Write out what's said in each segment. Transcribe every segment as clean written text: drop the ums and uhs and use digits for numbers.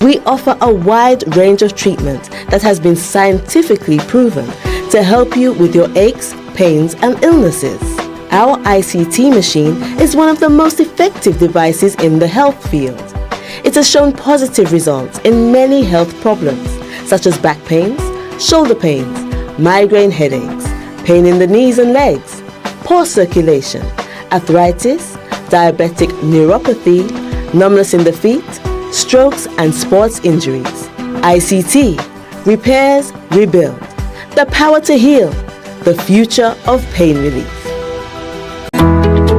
We offer a wide range of treatment that has been scientifically proven to help you with your aches, pains, and illnesses. Our ICT machine is one of the most effective devices in the health field. It has shown positive results in many health problems, such as back pains, shoulder pains, migraine headaches, pain in the knees and legs, poor circulation, arthritis, diabetic neuropathy, numbness in the feet, strokes and sports injuries. ICT, repairs, rebuild. The power to heal, the future of pain relief.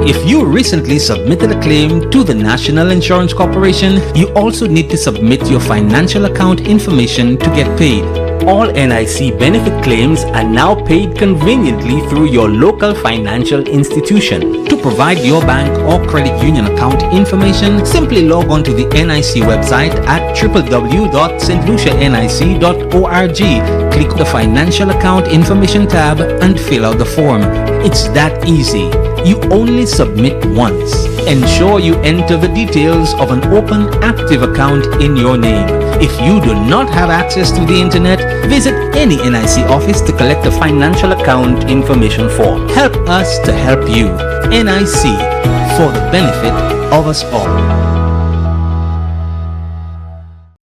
If you recently submitted a claim to the National Insurance Corporation, you also need to submit your financial account information to get paid. All NIC benefit claims are now paid conveniently through your local financial institution. To provide your bank or credit union account information, simply log on to the NIC website at www.stlucianic.org. Click the Financial Account Information tab and fill out the form. It's that easy. You only submit once. Ensure you enter the details of an open, active account in your name. If you do not have access to the internet, visit any NIC office to collect a financial account information form. Help us to help you. NIC, for the benefit of us all.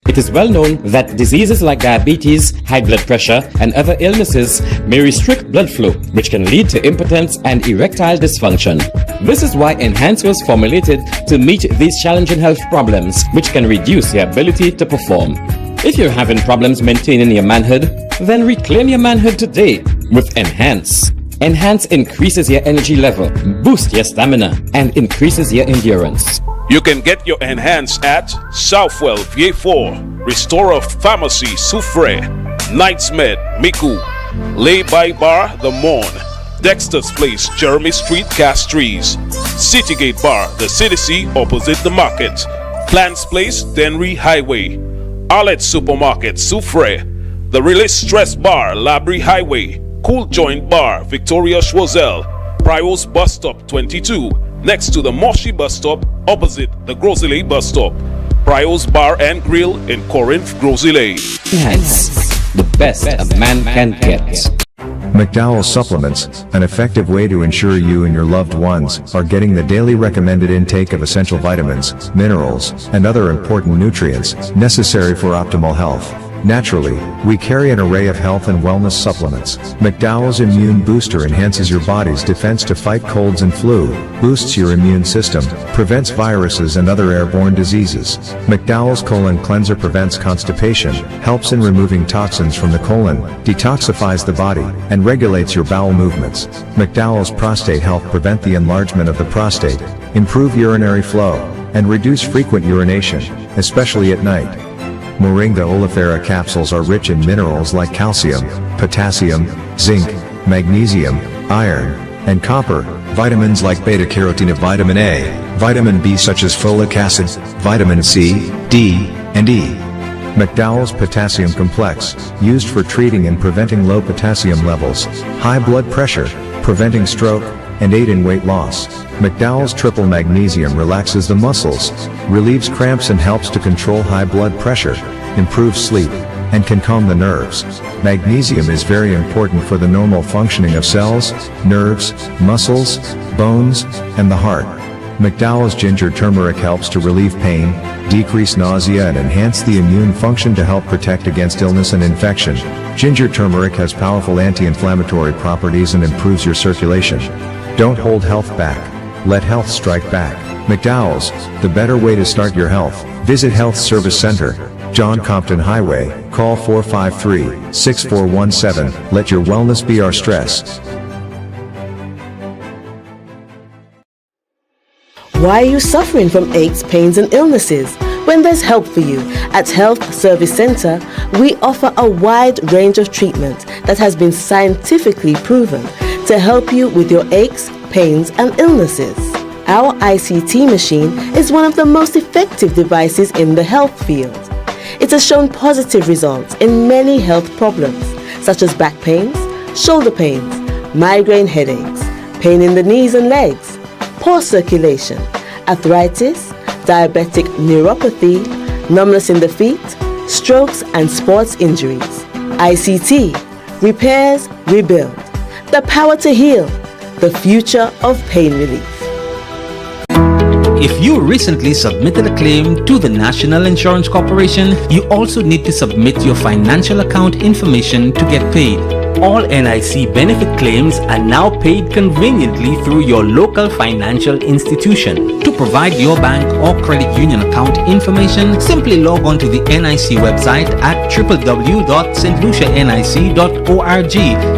It is well known that diseases like diabetes, high blood pressure, and other illnesses may restrict blood flow, which can lead to impotence and erectile dysfunction. This is why Enhance was formulated to meet these challenging health problems, which can reduce your ability to perform. If you're having problems maintaining your manhood, then reclaim your manhood today with Enhance. Enhance increases your energy level, boosts your stamina, and increases your endurance. You can get your Enhance at Southwell VA4, Restorer Pharmacy Soufre, Knights Med Miku, Lay by Bar The Morn, Dexter's Place Jeremy Street Castries, Citygate Bar The City opposite the market, Plants Place Denry Highway, Arlette Supermarket Soufre, The Release Stress Bar Labrie Highway, Cool Joint Bar Victoria Schwazel, Prios Bus Stop 22, next to the Moshi Bus Stop, opposite the Grosley Bus Stop. Prios Bar and Grill in Corinth, Grosley. Enhance, the best a man can get. McDowell Supplements, an effective way to ensure you and your loved ones are getting the daily recommended intake of essential vitamins, minerals, and other important nutrients necessary for optimal health. Naturally, we carry an array of health and wellness supplements. McDowell's Immune Booster enhances your body's defense to fight colds and flu, boosts your immune system, prevents viruses and other airborne diseases. McDowell's Colon Cleanser prevents constipation, helps in removing toxins from the colon, detoxifies the body, and regulates your bowel movements. McDowell's Prostate Health prevent the enlargement of the prostate, improve urinary flow, and reduce frequent urination, especially at night. Moringa oleifera capsules are rich in minerals like calcium, potassium, zinc, magnesium, iron, and copper, vitamins like beta-carotene, vitamin A, vitamin B such as folic acid, vitamin C, D, and E. McDowell's Potassium Complex, used for treating and preventing low potassium levels, high blood pressure, preventing stroke, and aid in weight loss. McDowell's Triple Magnesium relaxes the muscles, relieves cramps and helps to control high blood pressure, improves sleep, and can calm the nerves. Magnesium is very important for the normal functioning of cells, nerves, muscles, bones, and the heart. McDowell's Ginger Turmeric helps to relieve pain, decrease nausea and enhance the immune function to help protect against illness and infection. Ginger turmeric has powerful anti-inflammatory properties and improves your circulation. Don't hold health back. Let health strike back. McDowell's, the better way to start your health. Visit Health Service Center, John Compton Highway, call 453-6417. Let your wellness be our stress. Why are you suffering from aches, pains, and illnesses? When there's help for you. At Health Service Center, we offer a wide range of treatment that has been scientifically proven to help you with your aches, pains, and illnesses. Our ICT machine is one of the most effective devices in the health field. It has shown positive results in many health problems, such as back pains, shoulder pains, migraine headaches, pain in the knees and legs, poor circulation, arthritis, diabetic neuropathy, numbness in the feet, strokes and sports injuries. ICT, repairs, rebuild. The power to heal, the future of pain relief. If you recently submitted a claim to the National Insurance Corporation, you also need to submit your financial account information to get paid. All NIC benefit claims are now paid conveniently through your local financial institution. To provide your bank or credit union account information, simply log on to the NIC website at www.stlucianic.org.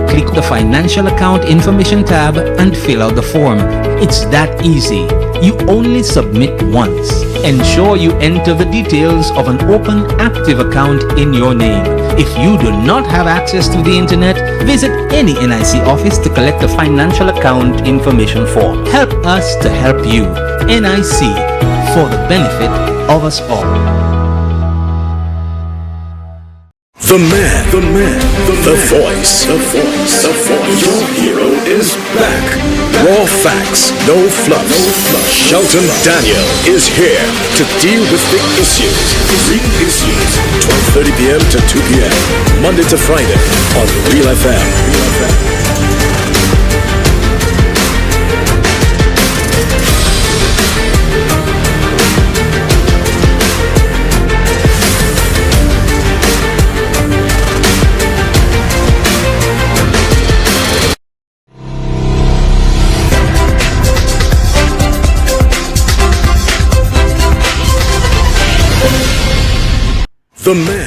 Click the Financial Account Information tab and fill out the form. It's that easy. You only submit once. Ensure you enter the details of an open, active account in your name. If you do not have access to the internet, visit any NIC office to collect the financial account information form. Help us to help you. NIC, for the benefit of us all. The voice. Your hero is back. Raw facts, no fluff. Shelton Daniel is here to deal with the issues. Real issues. 12:30 p.m. to 2 p.m. Monday to Friday on Real FM.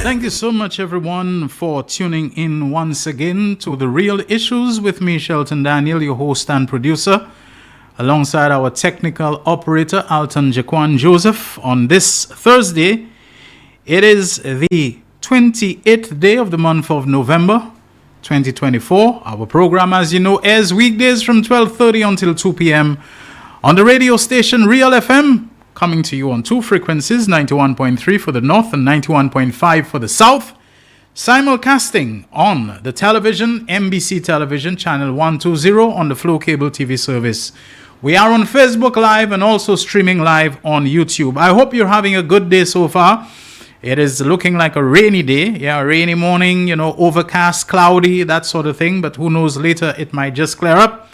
Thank you so much, everyone, for tuning in once again to The Real Issues with me, Shelton Daniel, your host and producer, alongside our technical operator, Alton Jaquan Joseph. On this Thursday, it is the 28th day of the month of November, 2024. Our program, as you know, airs weekdays from 12:30 until 2 p.m. on the radio station Real FM, coming to you on two frequencies, 91.3 for the north and 91.5 for the south. Simulcasting on the television, NBC Television, channel 120 on the Flow Cable TV service. We are on Facebook Live and also streaming live on YouTube. I hope you're having a good day so far. It is looking like a rainy day. Yeah, a rainy morning, overcast, cloudy, that sort of thing. But who knows, later it might just clear up.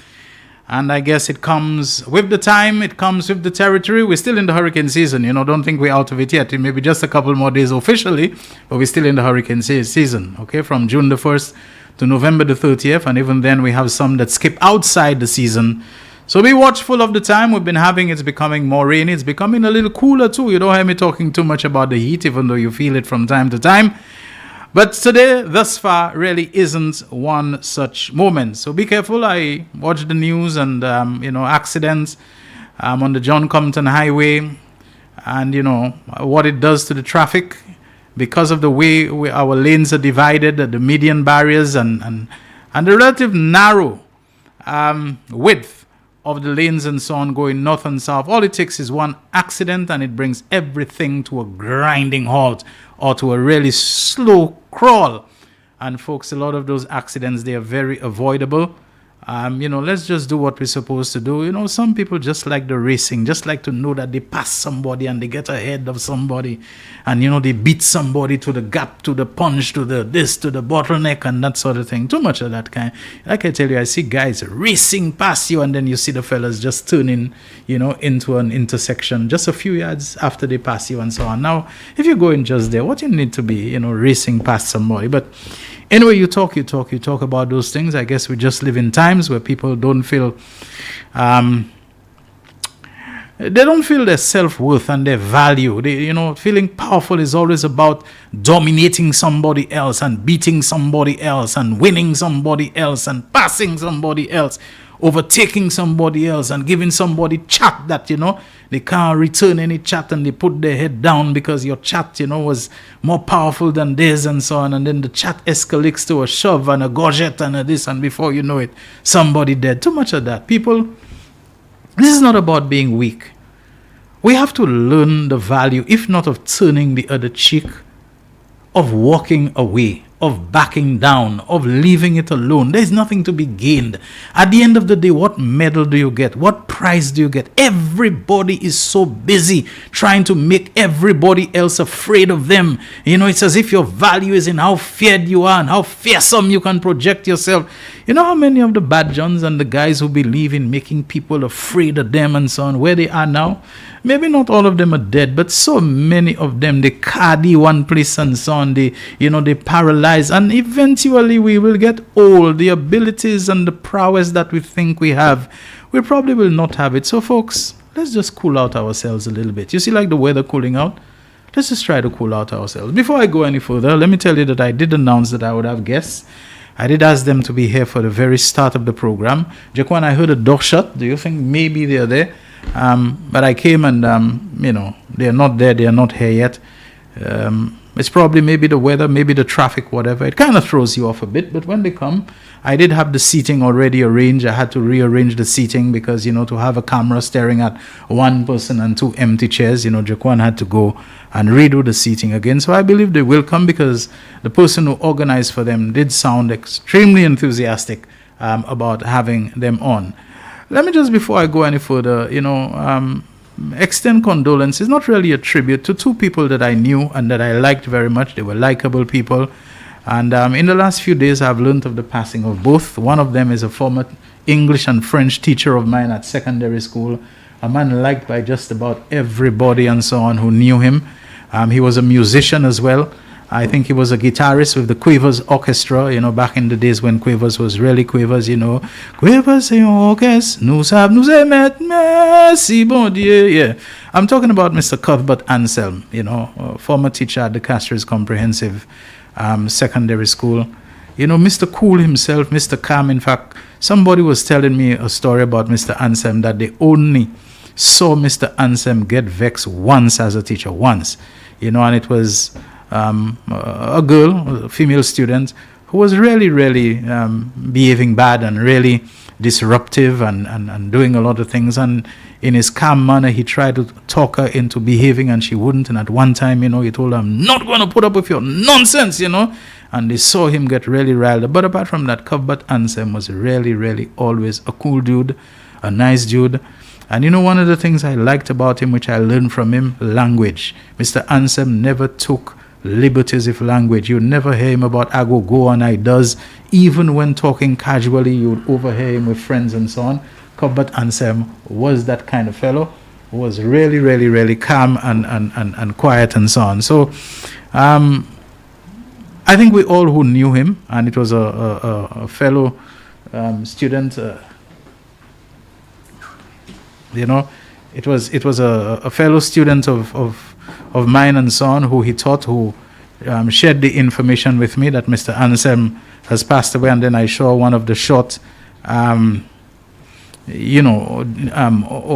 And I guess it comes with the time, it comes with the territory. We're still in the hurricane season, don't think we're out of it yet. It may be just a couple more days officially, but we're still in the hurricane season, okay? From June the 1st to November the 30th, and even then we have some that skip outside the season. So be watchful of the time we've been having. It's becoming more rainy. It's becoming a little cooler too. You don't hear me talking too much about the heat, even though you feel it from time to time. But today, thus far, really isn't one such moment. So be careful. I watched the news and, accidents on the John Compton Highway and, what it does to the traffic because of the way our lanes are divided, the median barriers and the relative narrow width of the lanes and so on going north and south. All it takes is one accident and it brings everything to a grinding halt or to a really slow crawl. And folks, a lot of those accidents, they are very avoidable. Let's just do what we're supposed to do. Some people just like the racing, just like to know that they pass somebody and they get ahead of somebody. And, they beat somebody to the gap, to the punch, to the this, to the bottleneck and that sort of thing. Too much of that kind. Like I tell you, I see guys racing past you and then you see the fellas just turning, into an intersection just a few yards after they pass you and so on. Now, if you're going just there, what you need to be, racing past somebody. But anyway, you talk about those things. I guess we just live in times where people don't feel their self-worth and their value. Feeling powerful is always about dominating somebody else and beating somebody else and winning somebody else and passing somebody else, overtaking somebody else and giving somebody chat that, they can't return any chat and they put their head down because your chat, was more powerful than theirs and so on. And then the chat escalates to a shove and a gorget and a this, and before you know it, somebody dead. Too much of that. People, this is not about being weak. We have to learn the value, if not of turning the other cheek, of walking away of backing down, of leaving it alone. There's nothing to be gained. At the end of the day, what medal do you get? What prize do you get? Everybody is so busy trying to make everybody else afraid of them. It's as if your value is in how feared you are and how fearsome you can project yourself. You know how many of the bad Johns and the guys who believe in making people afraid of them and so on, where they are now? Maybe not all of them are dead, but so many of them, they cardi one place and so on, they paralyze, and eventually we will get old. The abilities and the prowess that we think we have, we probably will not have it. So folks, let's just cool out ourselves a little bit. You see, like the weather cooling out? Let's just try to cool out ourselves. Before I go any further, let me tell you that I did announce that I would have guests. I did ask them to be here for the very start of the program. Jaquan, I heard a door shut. Do you think maybe they're there? But I came and, they're not there. They're not here yet. It's probably maybe the weather, maybe the traffic, whatever. It kind of throws you off a bit. But when they come, I did have the seating already arranged. I had to rearrange the seating because, to have a camera staring at one person and two empty chairs, Jaquan had to go and redo the seating again. So I believe they will come because the person who organized for them did sound extremely enthusiastic about having them on. Let me just, before I go any further, extend condolences, not really a tribute, to two people that I knew and that I liked very much. They were likable people. And in the last few days, I've learned of the passing of both. One of them is a former English and French teacher of mine at secondary school, a man liked by just about everybody and so on who knew him. He was a musician as well. I think he was a guitarist with the Quavers Orchestra, back in the days when Quavers was really Quavers, Quavers et orchestre, nous aimet, merci bon Dieu. Yeah. I'm talking about Mr. Cuthbert Anselm, former teacher at the Castries Comprehensive Secondary School. Mr. Cool himself, Mr. Calm. In fact, somebody was telling me a story about Mr. Anselm that they only saw Mr. Anselm get vexed once as a teacher, once, and it was a girl, a female student, who was really, really behaving bad and really disruptive and doing a lot of things. And in his calm manner, he tried to talk her into behaving, and she wouldn't. And at one time, he told her, "I'm not going to put up with your nonsense," And they saw him get really riled up. But apart from that, Cuthbert Anselm was really, really always a cool dude, a nice dude. And one of the things I liked about him, which I learned from him, language. Mr. Anselm never took liberties with language. You'd never hear him about I go and I does. Even when talking casually, you'd overhear him with friends and so on. Cuthbert Anselm was that kind of fellow who was really, really, really calm and quiet and so on. So I think we all who knew him, and it was a fellow student, it was a fellow student of mine and so on, who he taught, who shared the information with me that Mr. Anselm has passed away. And then I saw one of the short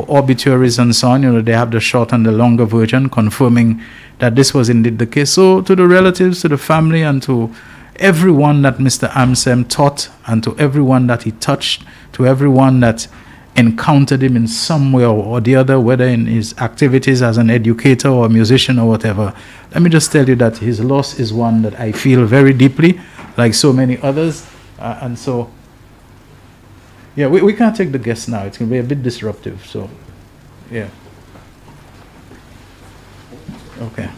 obituaries and so on. They have the short and the longer version confirming that this was indeed the case. So to the relatives, to the family, and to everyone that Mr. Anselm taught, and to everyone that he touched, to everyone that encountered him in some way or the other, whether in his activities as an educator or a musician or whatever, let me just tell you that his loss is one that I feel very deeply, like so many others. And so, yeah, we can't take the guests now. It's going to be a bit disruptive. So, yeah. Okay.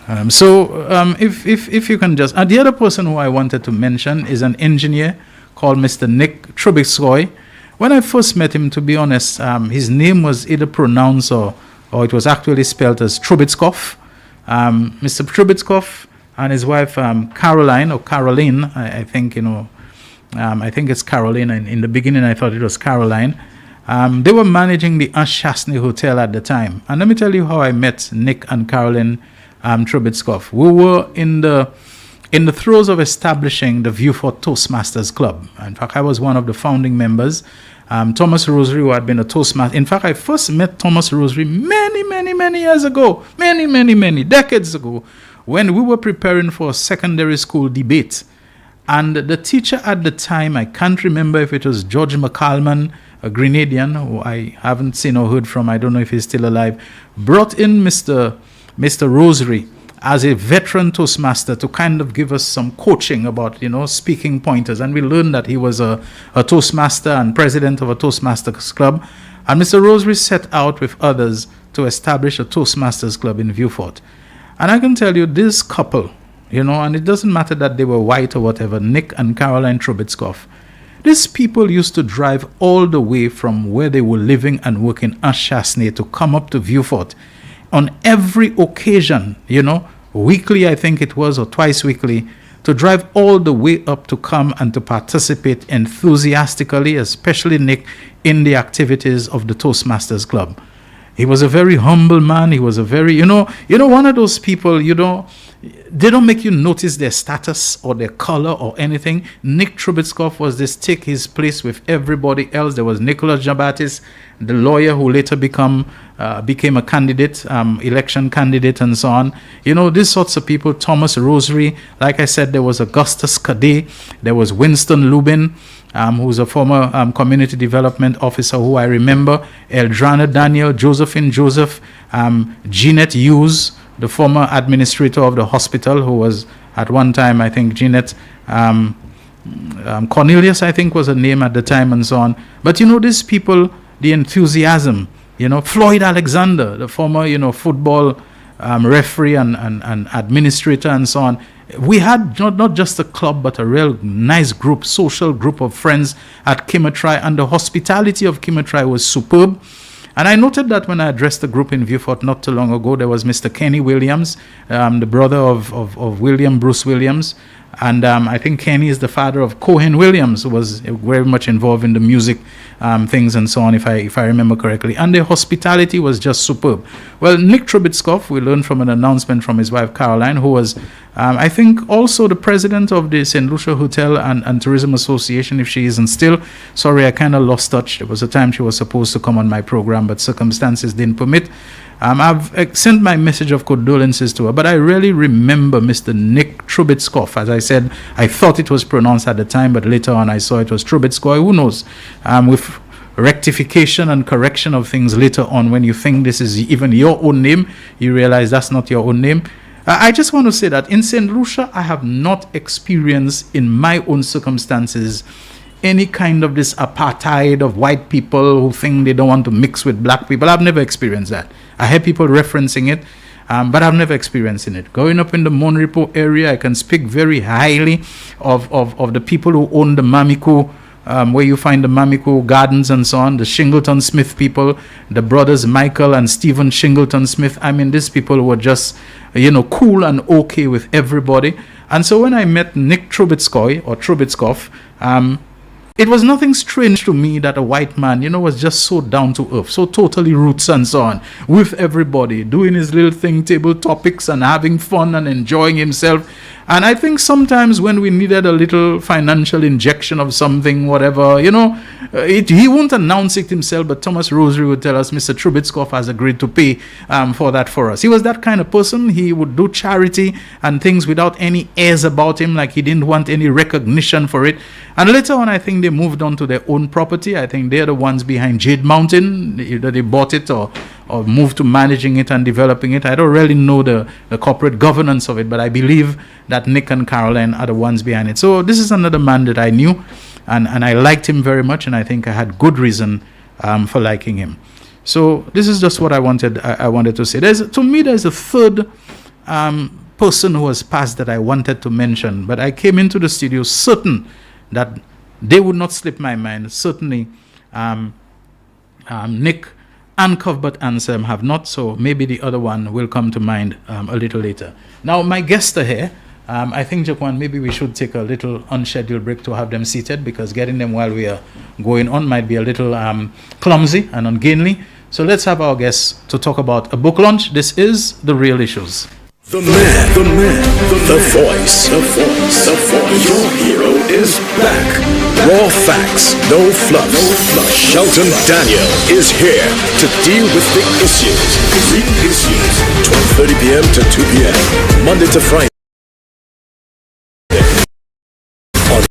If you can just... the other person who I wanted to mention is an engineer called Mr. Nick Trubiscoy. When I first met him, to be honest, his name was either pronounced or it was actually spelled as Trubitskoff. Mr. Trubitskoff and his wife Caroline, or Caroline, I think, I think it's Caroline. And in the beginning, I thought it was Caroline. They were managing the Ash Chasney Hotel at the time. And let me tell you how I met Nick and Caroline Trubitskoff. We were in the throes of establishing the Viewfort Toastmasters Club. In fact, I was one of the founding members. Thomas Rosary, who had been a Toastmaster. In fact, I first met Thomas Rosary many years ago, many decades ago, when we were preparing for a secondary school debate. And the teacher at the time, I can't remember if it was George McCalman, a Grenadian, who I haven't seen or heard from, I don't know if he's still alive, brought in Mr. Rosary as a veteran Toastmaster to kind of give us some coaching about, speaking pointers. And we learned that he was a Toastmaster and president of a Toastmasters Club. And Mr. Rosary set out with others to establish a Toastmasters Club in Vieux Fort. And I can tell you, this couple, and it doesn't matter that they were white or whatever, Nick and Caroline Trubetskoff, these people used to drive all the way from where they were living and working in Chassenay to come up to Vieux Fort on every occasion, weekly, I think it was, or twice weekly, to drive all the way up to come and to participate enthusiastically, especially Nick, in the activities of the Toastmasters Club. He was a very humble man. He was a very, one of those people, they don't make you notice their status or their color or anything. Nick Trubetskoff was this take his place with everybody else. There was Nicholas Jabatis, the lawyer who later became a candidate, election candidate and so on. These sorts of people, Thomas Rosary, like I said, there was Augustus Cadet, there was Winston Lubin, who's a former community development officer who I remember, Eldrana Daniel, Josephine Joseph, Jeanette Hughes, the former administrator of the hospital, who was at one time, I think, Jeanette Cornelius, I think was her name at the time and so on. But these people, the enthusiasm, Floyd Alexander, the former, football referee and administrator and so on. We had not just a club, but a real nice group, social group of friends at Kimatry, and the hospitality of Kimatry was superb. And I noted that when I addressed the group in Vieux Fort not too long ago, there was Mr. Kenny Williams, the brother of William Bruce Williams. And I think Kenny is the father of Cohen Williams, who was very much involved in the music things and so on, if I remember correctly. And the hospitality was just superb. Well, Nick Trubetskoff, we learned from an announcement from his wife Caroline, who was, I think, also the president of the St. Lucia Hotel and Tourism Association, if she isn't still. Sorry, I kind of lost touch. There was a time she was supposed to come on my program, but circumstances didn't permit. I've sent my message of condolences to her, but I really remember Mr. Nick Trubetskoff. As I said, I thought it was pronounced at the time, but later on I saw it was Trubetskoy. Who knows? With rectification and correction of things later on, when you think this is even your own name, you realize that's not your own name. I just want to say that in St. Lucia, I have not experienced in my own circumstances any kind of this apartheid of white people who think they don't want to mix with black people. I've never experienced that. I hear people referencing it, but I've never experienced it. Growing up in the Monrepo area, I can speak very highly of the people who own the Mamico, where you find the Mamico Gardens and so on, the Shingleton Smith people, the brothers Michael and Stephen Shingleton Smith. I mean, these people were just, cool and okay with everybody. And so when I met Nick Trubetskoy, or Trubetskoff, it was nothing strange to me that a white man, was just so down to earth, so totally roots and so on, with everybody, doing his little thing, table topics, and having fun and enjoying himself. And I think sometimes when we needed a little financial injection of something, whatever, he won't announce it himself, but Thomas Rosary would tell us Mr. Trubetskoff has agreed to pay for that for us. He was that kind of person. He would do charity and things without any airs about him, like he didn't want any recognition for it. And later on, I think they moved on to their own property. I think they're the ones behind Jade Mountain, either they bought it or moved to managing it and developing it. I don't really know the corporate governance of it, but I believe that Nick and Caroline are the ones behind it. So this is another man that I knew, and I liked him very much, and I think I had good reason for liking him. So this is just what I wanted to say. To me, there's a third person who has passed that I wanted to mention, but I came into the studio certain that they would not slip my mind. Certainly, Nick and Cuthbert Anselm have not, so maybe the other one will come to mind a little later. Now, my guests are here. I think, Jaquan, maybe we should take a little unscheduled break to have them seated, because getting them while we are going on might be a little clumsy and ungainly. So let's have our guests to talk about a book launch. This is The Real Issues. The man, the voice. Your hero is back. Raw facts, no fluff. Shelton Daniel is here to deal with big issues. Big issues. 12:30 p.m. to 2 p.m. Monday to Friday. On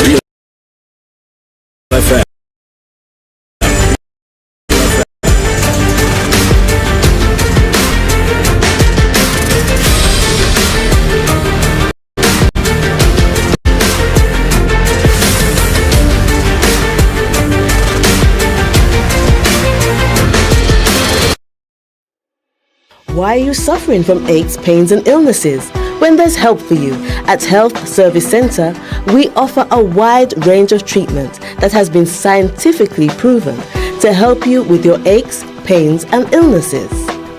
Real FM. Why are you suffering from aches, pains, and illnesses? When there's help for you, at Health Service Center, we offer a wide range of treatment that has been scientifically proven to help you with your aches, pains, and illnesses.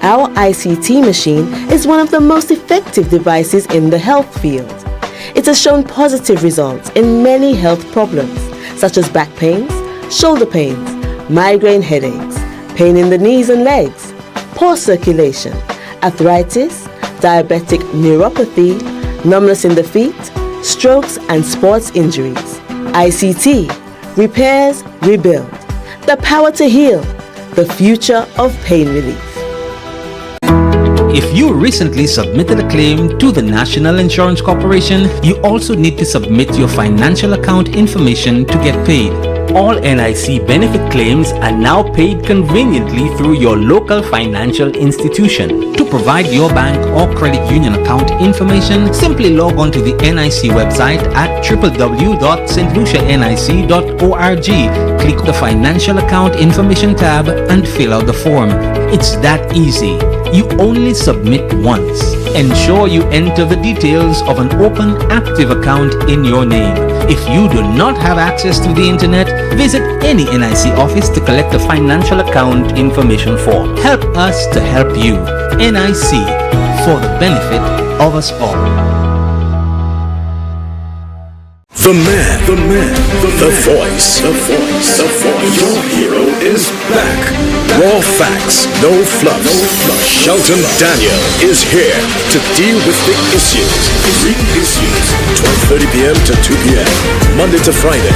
Our ICT machine is one of the most effective devices in the health field. It has shown positive results in many health problems, such as back pains, shoulder pains, migraine headaches, pain in the knees and legs, poor circulation, arthritis, diabetic neuropathy, numbness in the feet, strokes and sports injuries. ICT, repairs, rebuild, the power to heal, the future of pain relief. If you recently submitted a claim to the National Insurance Corporation, you also need to submit your financial account information to get paid. All NIC benefit claims are now paid conveniently through your local financial institution. To provide your bank or credit union account information, simply log on to the NIC website at www.stlucianic.org. Click the Financial Account Information tab and fill out the form. It's that easy. You only submit once. Ensure you enter the details of an open, active account in your name. If you do not have access to the internet, visit any NIC office to collect a financial account information form. Help us to help you. NIC, for the benefit of us all. The man, the voice. Your hero is back. Raw facts, no fluff. Shelton Daniel is here to deal with the issues. Real issues, 12:30 p.m. to 2 p.m. Monday to Friday.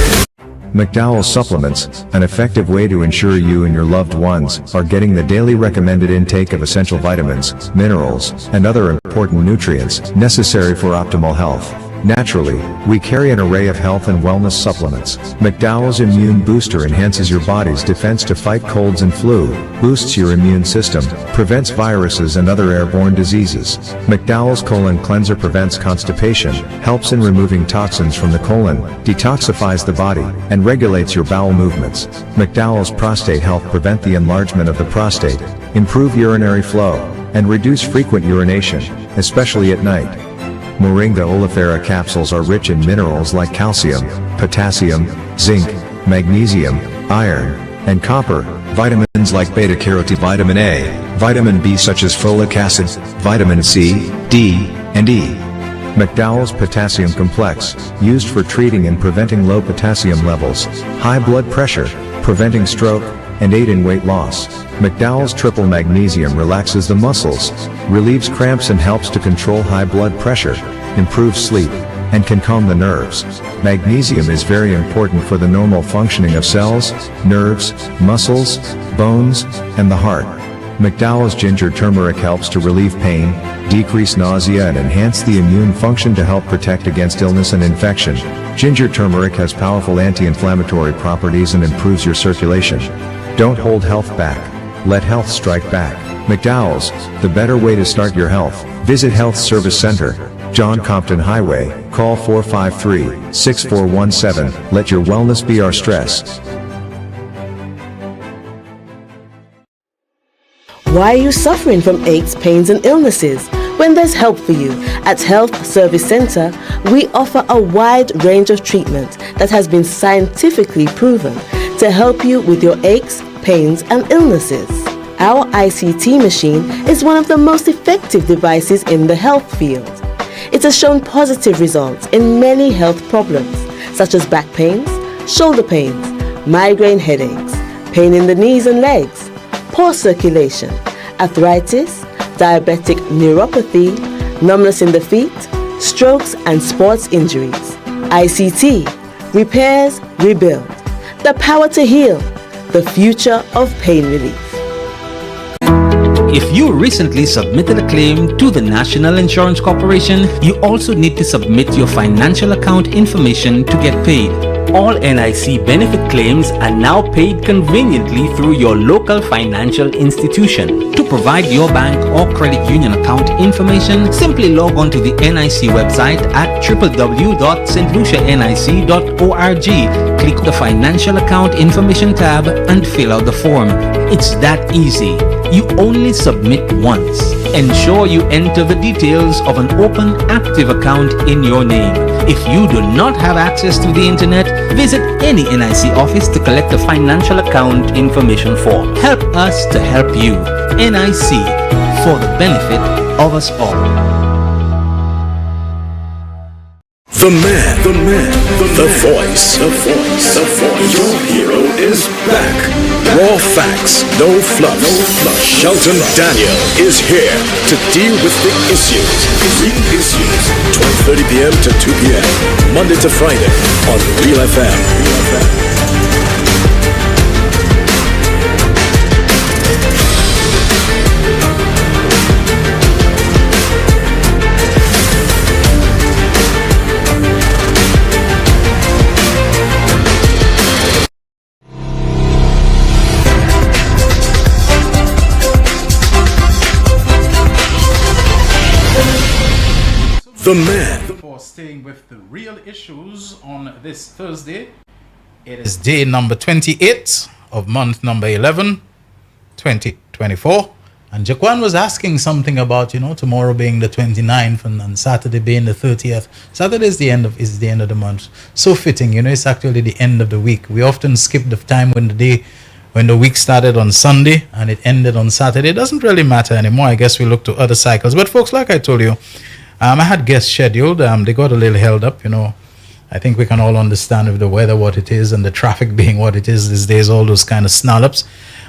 McDowell Supplements, an effective way to ensure you and your loved ones are getting the daily recommended intake of essential vitamins, minerals, and other important nutrients necessary for optimal health. Naturally, we carry an array of health and wellness supplements. McDowell's Immune Booster enhances your body's defense to fight colds and flu, boosts your immune system, prevents viruses and other airborne diseases. McDowell's Colon Cleanser prevents constipation, helps in removing toxins from the colon, detoxifies the body, and regulates your bowel movements. McDowell's Prostate Health prevent the enlargement of the prostate, improve urinary flow, and reduce frequent urination, especially at night. Moringa oleifera capsules are rich in minerals like calcium, potassium, zinc, magnesium, iron, and copper, vitamins like beta-carotene, vitamin A, vitamin B such as folic acid, vitamin C, D, and E. McDowell's Potassium Complex, used for treating and preventing low potassium levels, high blood pressure, preventing stroke, and aid in weight loss. McDowell's Triple Magnesium relaxes the muscles, relieves cramps and helps to control high blood pressure, improves sleep, and can calm the nerves. Magnesium is very important for the normal functioning of cells, nerves, muscles, bones, and the heart. McDowell's Ginger Turmeric helps to relieve pain, decrease nausea and enhance the immune function to help protect against illness and infection. Ginger turmeric has powerful anti-inflammatory properties and improves your circulation. Don't hold health back. Let health strike back. McDowell's, the better way to start your health. Visit Health Service Center, John Compton Highway. Call 453-6417. Let your wellness be our stress. Why are you suffering from aches, pains, and illnesses? When there's help for you, at Health Service Center, we offer a wide range of treatment that has been scientifically proven to help you with your aches, pains, and illnesses. Our ICT machine is one of the most effective devices in the health field. It has shown positive results in many health problems, such as back pains, shoulder pains, migraine headaches, pain in the knees and legs, poor circulation, arthritis, diabetic neuropathy, numbness in the feet, strokes and sports injuries. ICT, repairs, rebuild, the power to heal, the future of pain relief. If you recently submitted a claim to the National Insurance Corporation, you also need to submit your financial account information to get paid. All NIC benefit claims are now paid conveniently through your local financial institution. To provide your bank or credit union account information, simply log on to the NIC website at www.stlucianic.org. Click the Financial Account Information tab and fill out the form. It's that easy. You only submit once. Ensure you enter the details of an open active account in your name. If you do not have access to the internet, visit any NIC office to collect a financial account information form. Help us to help you. NIC, for the benefit of us all. The man, the voice. Your hero is back. Raw facts, no fluff. Shelton Daniel is here to deal with the issues. Real issues. 12:30 p.m. to 2 p.m. Monday to Friday on Real FM. The man. For staying with the real issues on this Thursday. It is day number 28 of month number 11, 2024. And Jaquan was asking something about, tomorrow being the 29th and Saturday being the 30th. Saturday is the end of the month. So fitting, it's actually the end of the week. We often skip the time when the week started on Sunday and it ended on Saturday. It doesn't really matter anymore. I guess we look to other cycles. But folks, like I told you, I had guests scheduled. They got a little held up, I think we can all understand with the weather what it is and the traffic being what it is these days, all those kind of snarl-ups.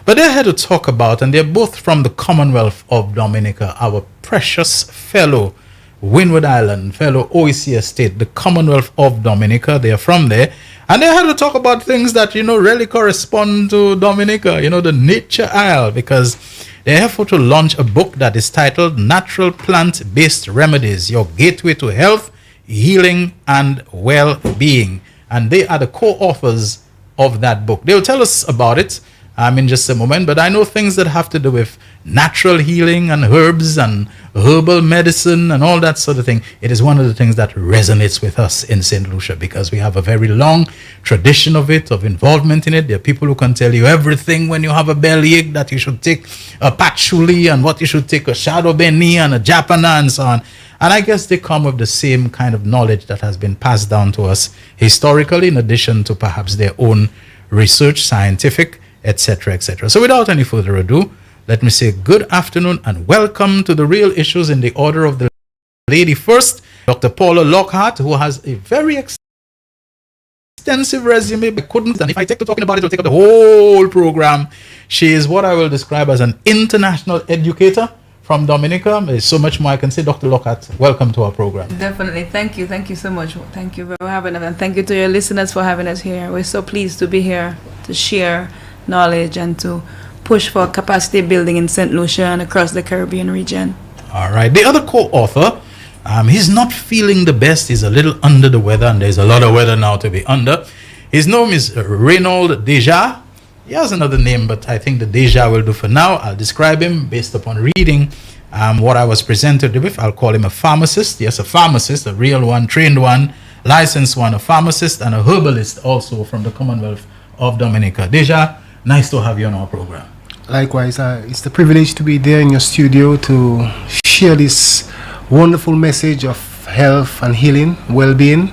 But they're here to talk about, and they're both from the Commonwealth of Dominica, our precious fellow Windward Island, fellow OEC estate, the Commonwealth of Dominica. They are from there. And they're here to talk about things that, really correspond to Dominica, the Nature Isle, because they're here to launch a book that is titled Natural Plant-Based Remedies, Your Gateway to Health, Healing, and Well-Being. And they are the co-authors of that book. They'll tell us about it in just a moment, but I know things that have to do with natural healing and herbs and herbal medicine and all that sort of thing. It is one of the things that resonates with us in St. Lucia because we have a very long tradition of it, of involvement in it. There are people who can tell you everything when you have a bellyache, that you should take a patchouli and what you should take, a shadow beni and a japana and so on. And I guess they come with the same kind of knowledge that has been passed down to us historically, in addition to perhaps their own research, scientific, etc., etc. So without any further ado, let me say good afternoon and welcome to the Real Issues in the order of the lady first, Dr. Paula Lockhart, who has a very extensive resume. I couldn't, and if I take to talking about it, it'll take up the whole program. She is what I will describe as an international educator from Dominica. There's so much more I can say. Dr. Lockhart, welcome to our program. Definitely. Thank you. Thank you so much. Thank you for having us. And thank you to your listeners for having us here. We're so pleased to be here to share knowledge and to push for capacity building in St. Lucia and across the Caribbean region. All right. The other co-author, he's not feeling the best. He's a little under the weather, and there's a lot of weather now to be under. His name is Reynold Deja. He has another name, but I think the Deja will do for now. I'll describe him based upon reading what I was presented with. I'll call him a pharmacist. Yes, a pharmacist, a real one, trained one, licensed one, a pharmacist, and a herbalist also from the Commonwealth of Dominica. Deja, nice to have you on our program. Likewise, it's the privilege to be there in your studio to share this wonderful message of health and healing, well-being.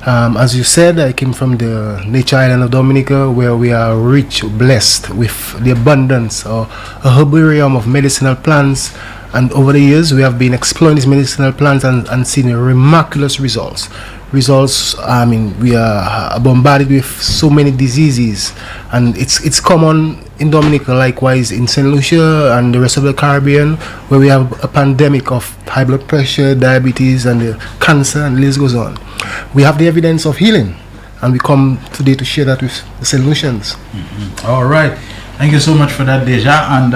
As you said, I came from the Nature Island of Dominica, where we are rich, blessed with the abundance or a herbarium of medicinal plants. And over the years, we have been exploring these medicinal plants and seen remarkable results. We are bombarded with so many diseases, and it's common in Dominica, likewise in St. Lucia and the rest of the Caribbean, where we have a pandemic of high blood pressure, diabetes, and cancer, and the list goes on. We have the evidence of healing, and we come today to share that with the St. Lucians. Mm-hmm. All right. Thank you so much for that, Deja. And,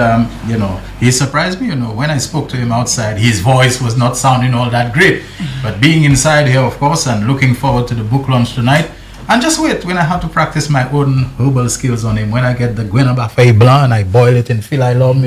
he surprised me, when I spoke to him outside, his voice was not sounding all that great. But being inside here, of course, and looking forward to the book launch tonight. And just wait, when I have to practice my own herbal skills on him, when I get the Guinaba Fay Blanc and I boil it in phylilum,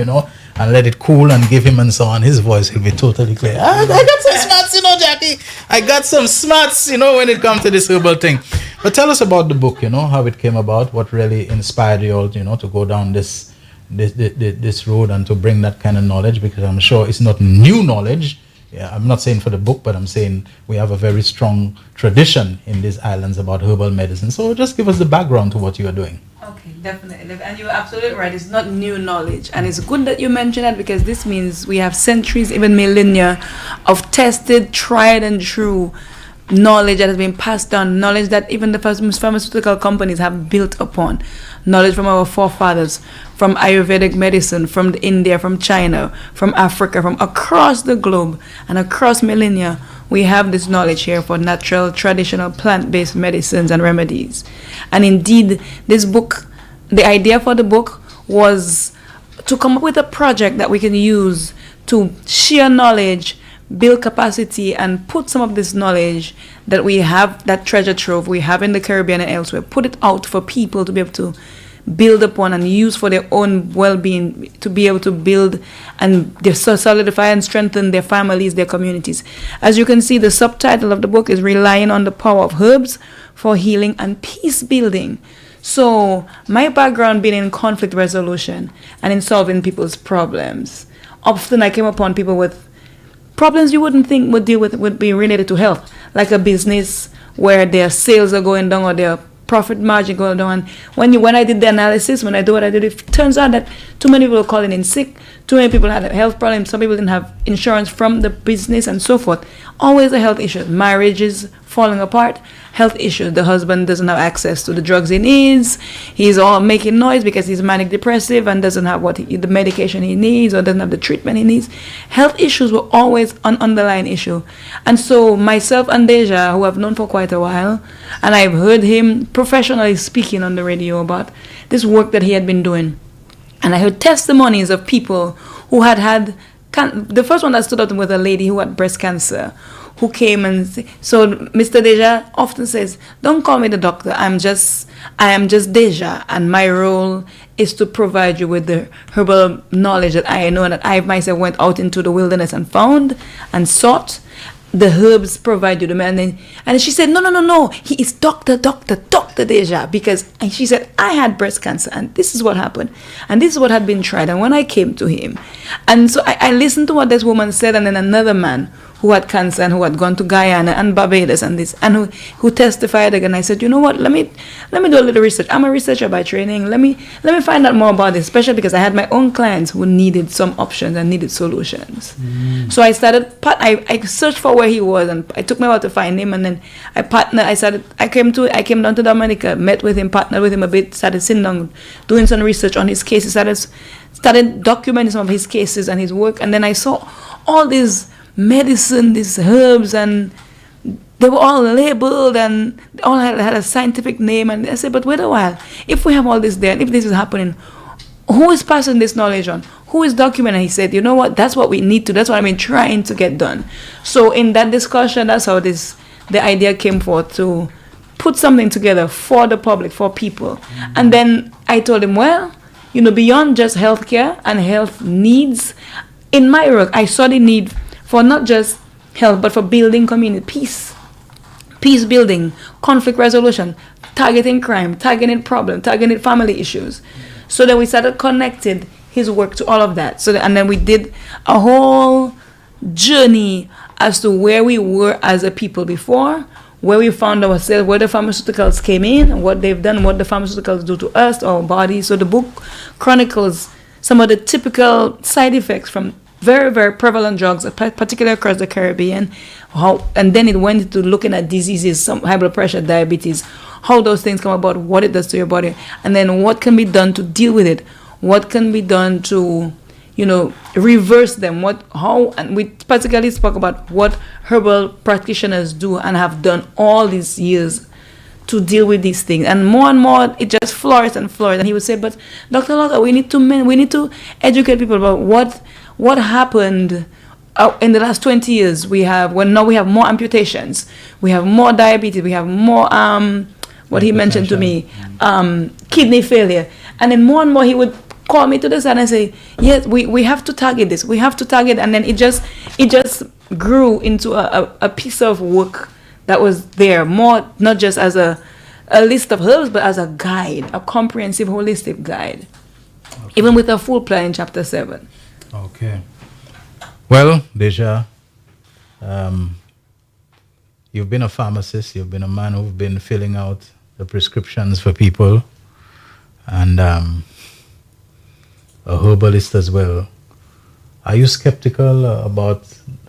and let it cool and give him and so on, his voice will be totally clear. I got some smarts, Jackie. I got some smarts, when it comes to this herbal thing. But tell us about the book, how it came about, what really inspired you all, to go down this this road and to bring that kind of knowledge, because I'm sure it's not new knowledge. Yeah, I'm not saying for the book, but I'm saying we have a very strong tradition in these islands about herbal medicine. So just give us the background to what you are doing. Okay, definitely. And you're absolutely right. It's not new knowledge. And it's good that you mention that, because this means we have centuries, even millennia, of tested, tried and true knowledge that has been passed down, knowledge that even the pharmaceutical companies have built upon, knowledge from our forefathers, from Ayurvedic medicine, from India, from China, from Africa, from across the globe and across millennia. We have this knowledge here for natural, traditional, plant-based medicines and remedies. And indeed, this book, the idea for the book was to come up with a project that we can use to share knowledge, build capacity, and put some of this knowledge that we have, that treasure trove we have in the Caribbean and elsewhere, put it out for people to be able to build upon and use for their own well-being, to be able to build and solidify and strengthen their families, their communities. As you can see, the subtitle of the book is Relying on the Power of Herbs for Healing and Peace Building. So my background being in conflict resolution and in solving people's problems, often I came upon people with problems you wouldn't think would be related to health, like a business where their sales are going down or their profit margin going down. And when I did the analysis, when I do what I did, it turns out that too many people were calling in sick, too many people had health problems, some people didn't have insurance from the business and so forth. Always a health issue. Marriages falling apart, health issues. The husband doesn't have access to the drugs he needs. He's all making noise because he's manic depressive and doesn't have the medication he needs or doesn't have the treatment he needs. Health issues were always an underlying issue. And so myself and Deja, who I've known for quite a while, and I've heard him professionally speaking on the radio about this work that he had been doing. And I heard testimonies of people who had the first one that stood out was a lady who had breast cancer, who came and so Mr. Deja often says, don't call me the doctor, I am just Deja, and my role is to provide you with the herbal knowledge that I know, and that I myself went out into the wilderness and found and sought. The herbs provide you the man. And she said, no, he is Dr. Deja, and she said, I had breast cancer and this is what happened and this is what had been tried. And when I came to him, and so I listened to what this woman said, and then another man who had cancer and who had gone to Guyana and Barbados and this, and who testified again. I said, you know what, let me do a little research. I'm a researcher by training. Let me find out more about this, especially because I had my own clients who needed some options and needed solutions. So I started, I searched for where he was, and I took me a while to find him, and then I came down to Dominica, met with him, partnered with him a bit, started sitting down, doing some research on his cases, started documenting some of his cases and his work, and then I saw all these medicine, these herbs, and they were all labeled and they all had a scientific name. And I said, but wait a while, if we have all this there, and if this is happening, who is passing this knowledge on? Who is documenting? He said, you know what, that's what we need to, that's what I've been trying to get done. So in that discussion, that's how the idea came forth, to put something together for the public, for people. And then I told him, well, beyond just healthcare and health needs, in my work, I saw the need for not just health, but for building community peace building, conflict resolution, targeting crime, targeting problem, targeting family issues. So then we started connecting his work to all of that. And then we did a whole journey as to where we were as a people before, where we found ourselves, where the pharmaceuticals came in, what they've done, what the pharmaceuticals do to us, our bodies. So the book chronicles some of the typical side effects from very, very prevalent drugs, particularly across the Caribbean. And then it went into looking at diseases, some high blood pressure, diabetes, how those things come about, what it does to your body, and then what can be done to deal with it, what can be done to, reverse them, and we particularly spoke about what herbal practitioners do and have done all these years to deal with these things. And more, it just flourished and flourished. And he would say, but Dr. Locker, we need to educate people about what happened in the last 20 years. Now we have more amputations, we have more diabetes, we have more what he mentioned to me, kidney failure. And then more and more he would call me to the side and say, yes, we have to target this, we have to target. And then it just grew into a piece of work that was there, more not just as a list of herbs, but as a guide, a comprehensive, holistic guide. even with a full plan in chapter 7. Okay. Well, Deja, you've been a pharmacist. You've been a man who's been filling out the prescriptions for people, and a herbalist as well. Are you skeptical about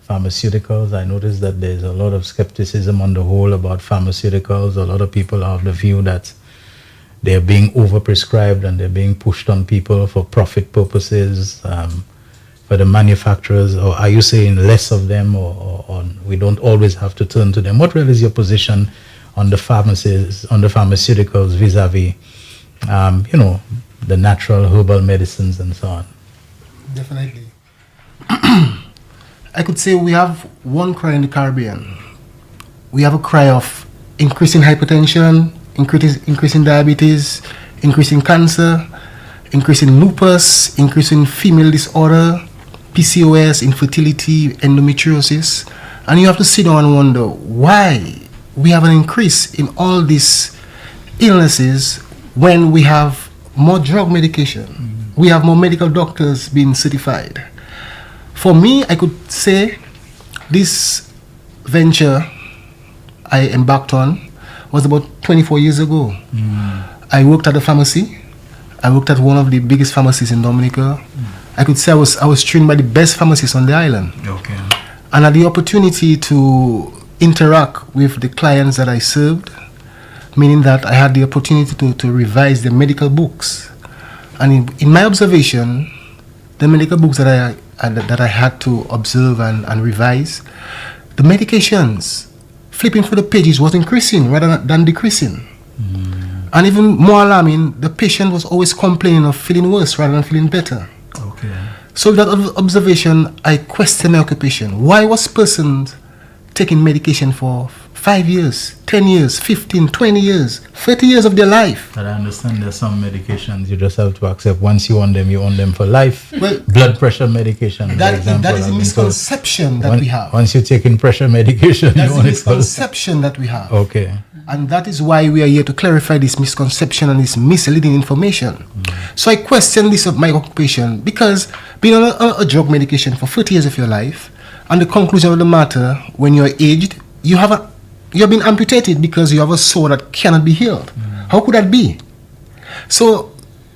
pharmaceuticals? I noticed that there's a lot of skepticism on the whole about pharmaceuticals. A lot of people have the view that they're being overprescribed and they're being pushed on people for profit purposes, for the manufacturers. Or are you saying less of them, or we don't always have to turn to them? What really is your position on the pharmacies, on the pharmaceuticals vis-a-vis, the natural herbal medicines and so on? Definitely. I could say we have one cry in the Caribbean. We have a cry of increasing hypertension, increasing diabetes, increasing cancer, increasing lupus, increasing female disorder, PCOS, infertility, endometriosis. And you have to sit down and wonder why we have an increase in all these illnesses when we have more drug medication. We have more medical doctors being certified. For me, I could say this venture I embarked on was about 24 years ago. I worked at a pharmacy. I worked at one of the biggest pharmacies in Dominica. I could say I was trained by the best pharmacists on the island. Okay. And I had the opportunity to interact with the clients that I served, meaning that I had the opportunity to revise the medical books. And in my observation, the medical books that I had to observe and revise, the medications flipping through the pages was increasing rather than decreasing. And even more alarming, the patient was always complaining of feeling worse rather than feeling better. Okay. So with that observation, I questioned my occupation. Why was persons taking medication for 5 years, 10 years, 15, 20 years, 30 years of their life? But I understand there's some medications you just have to accept. Once you on them for life. Well, blood pressure medication, that for example. is a misconception that we have. Once you're taking pressure medication, That's you a want it for misconception that we have. Okay. And that is why we are here to clarify this misconception and this misleading information. So I question this of my occupation because being on a drug medication for 30 years of your life, and the conclusion of the matter, when you're aged, you have been amputated because you have a sore that cannot be healed. How could that be? So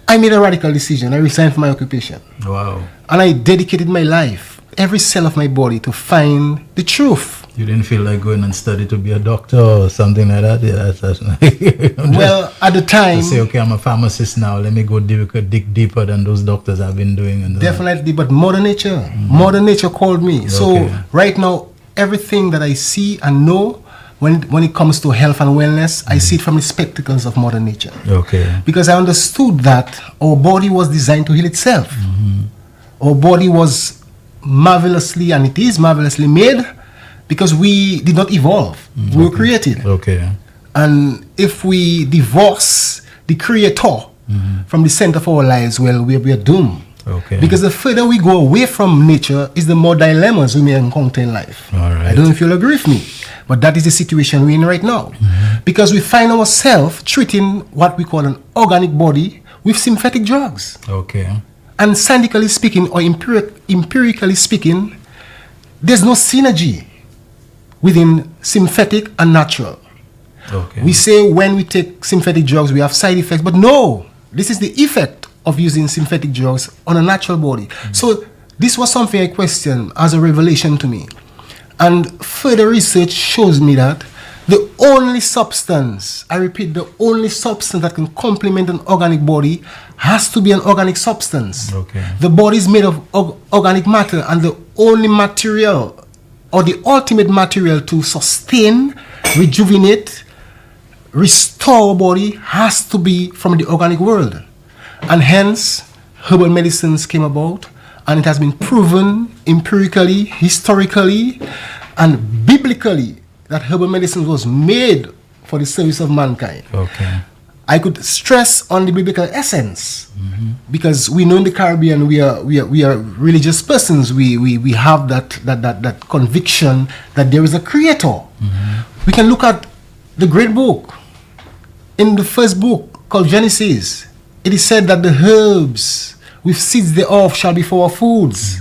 I made a radical decision. I resigned from my occupation. Wow. And I dedicated my life, every cell of my body, to find the truth. You didn't feel like going and study to be a doctor or something like that? Well, at the time... To say, okay, I'm a pharmacist now. Let me go dig deeper than those doctors have been doing. And definitely, but Mother Nature called me. So right now, everything that I see and know, when it comes to health and wellness, I see it from the spectacles of Mother Nature. Okay. Because I understood that our body was designed to heal itself. Our body was marvelously, and it is marvelously made, because we did not evolve. We were created. Okay. And if we divorce the creator from the center of our lives, well, we are doomed. Okay. Because the further we go away from nature is the more dilemmas we may encounter in life. All right. I don't know if you'll agree with me, but that is the situation we're in right now. Because we find ourselves treating what we call an organic body with synthetic drugs. Okay. And scientifically speaking, or empirically speaking, there's no synergy within synthetic and natural. Okay. We say when we take synthetic drugs, we have side effects, but no, this is the effect of using synthetic drugs on a natural body. So this was something I questioned as a revelation to me. And further research shows me that the only substance, I repeat, the only substance that can complement an organic body has to be an organic substance. Okay. The body is made of organic matter, and the only material or the ultimate material to sustain, rejuvenate, restore our body has to be from the organic world. And hence, herbal medicines came about, and it has been proven empirically, historically, and biblically that herbal medicine was made for the service of mankind. Okay. I could stress on the biblical essence because we know in the Caribbean we are religious persons. We have that conviction that there is a creator. We can look at the great book. In the first book called Genesis, it is said that the herbs with seeds thereof shall be for our foods.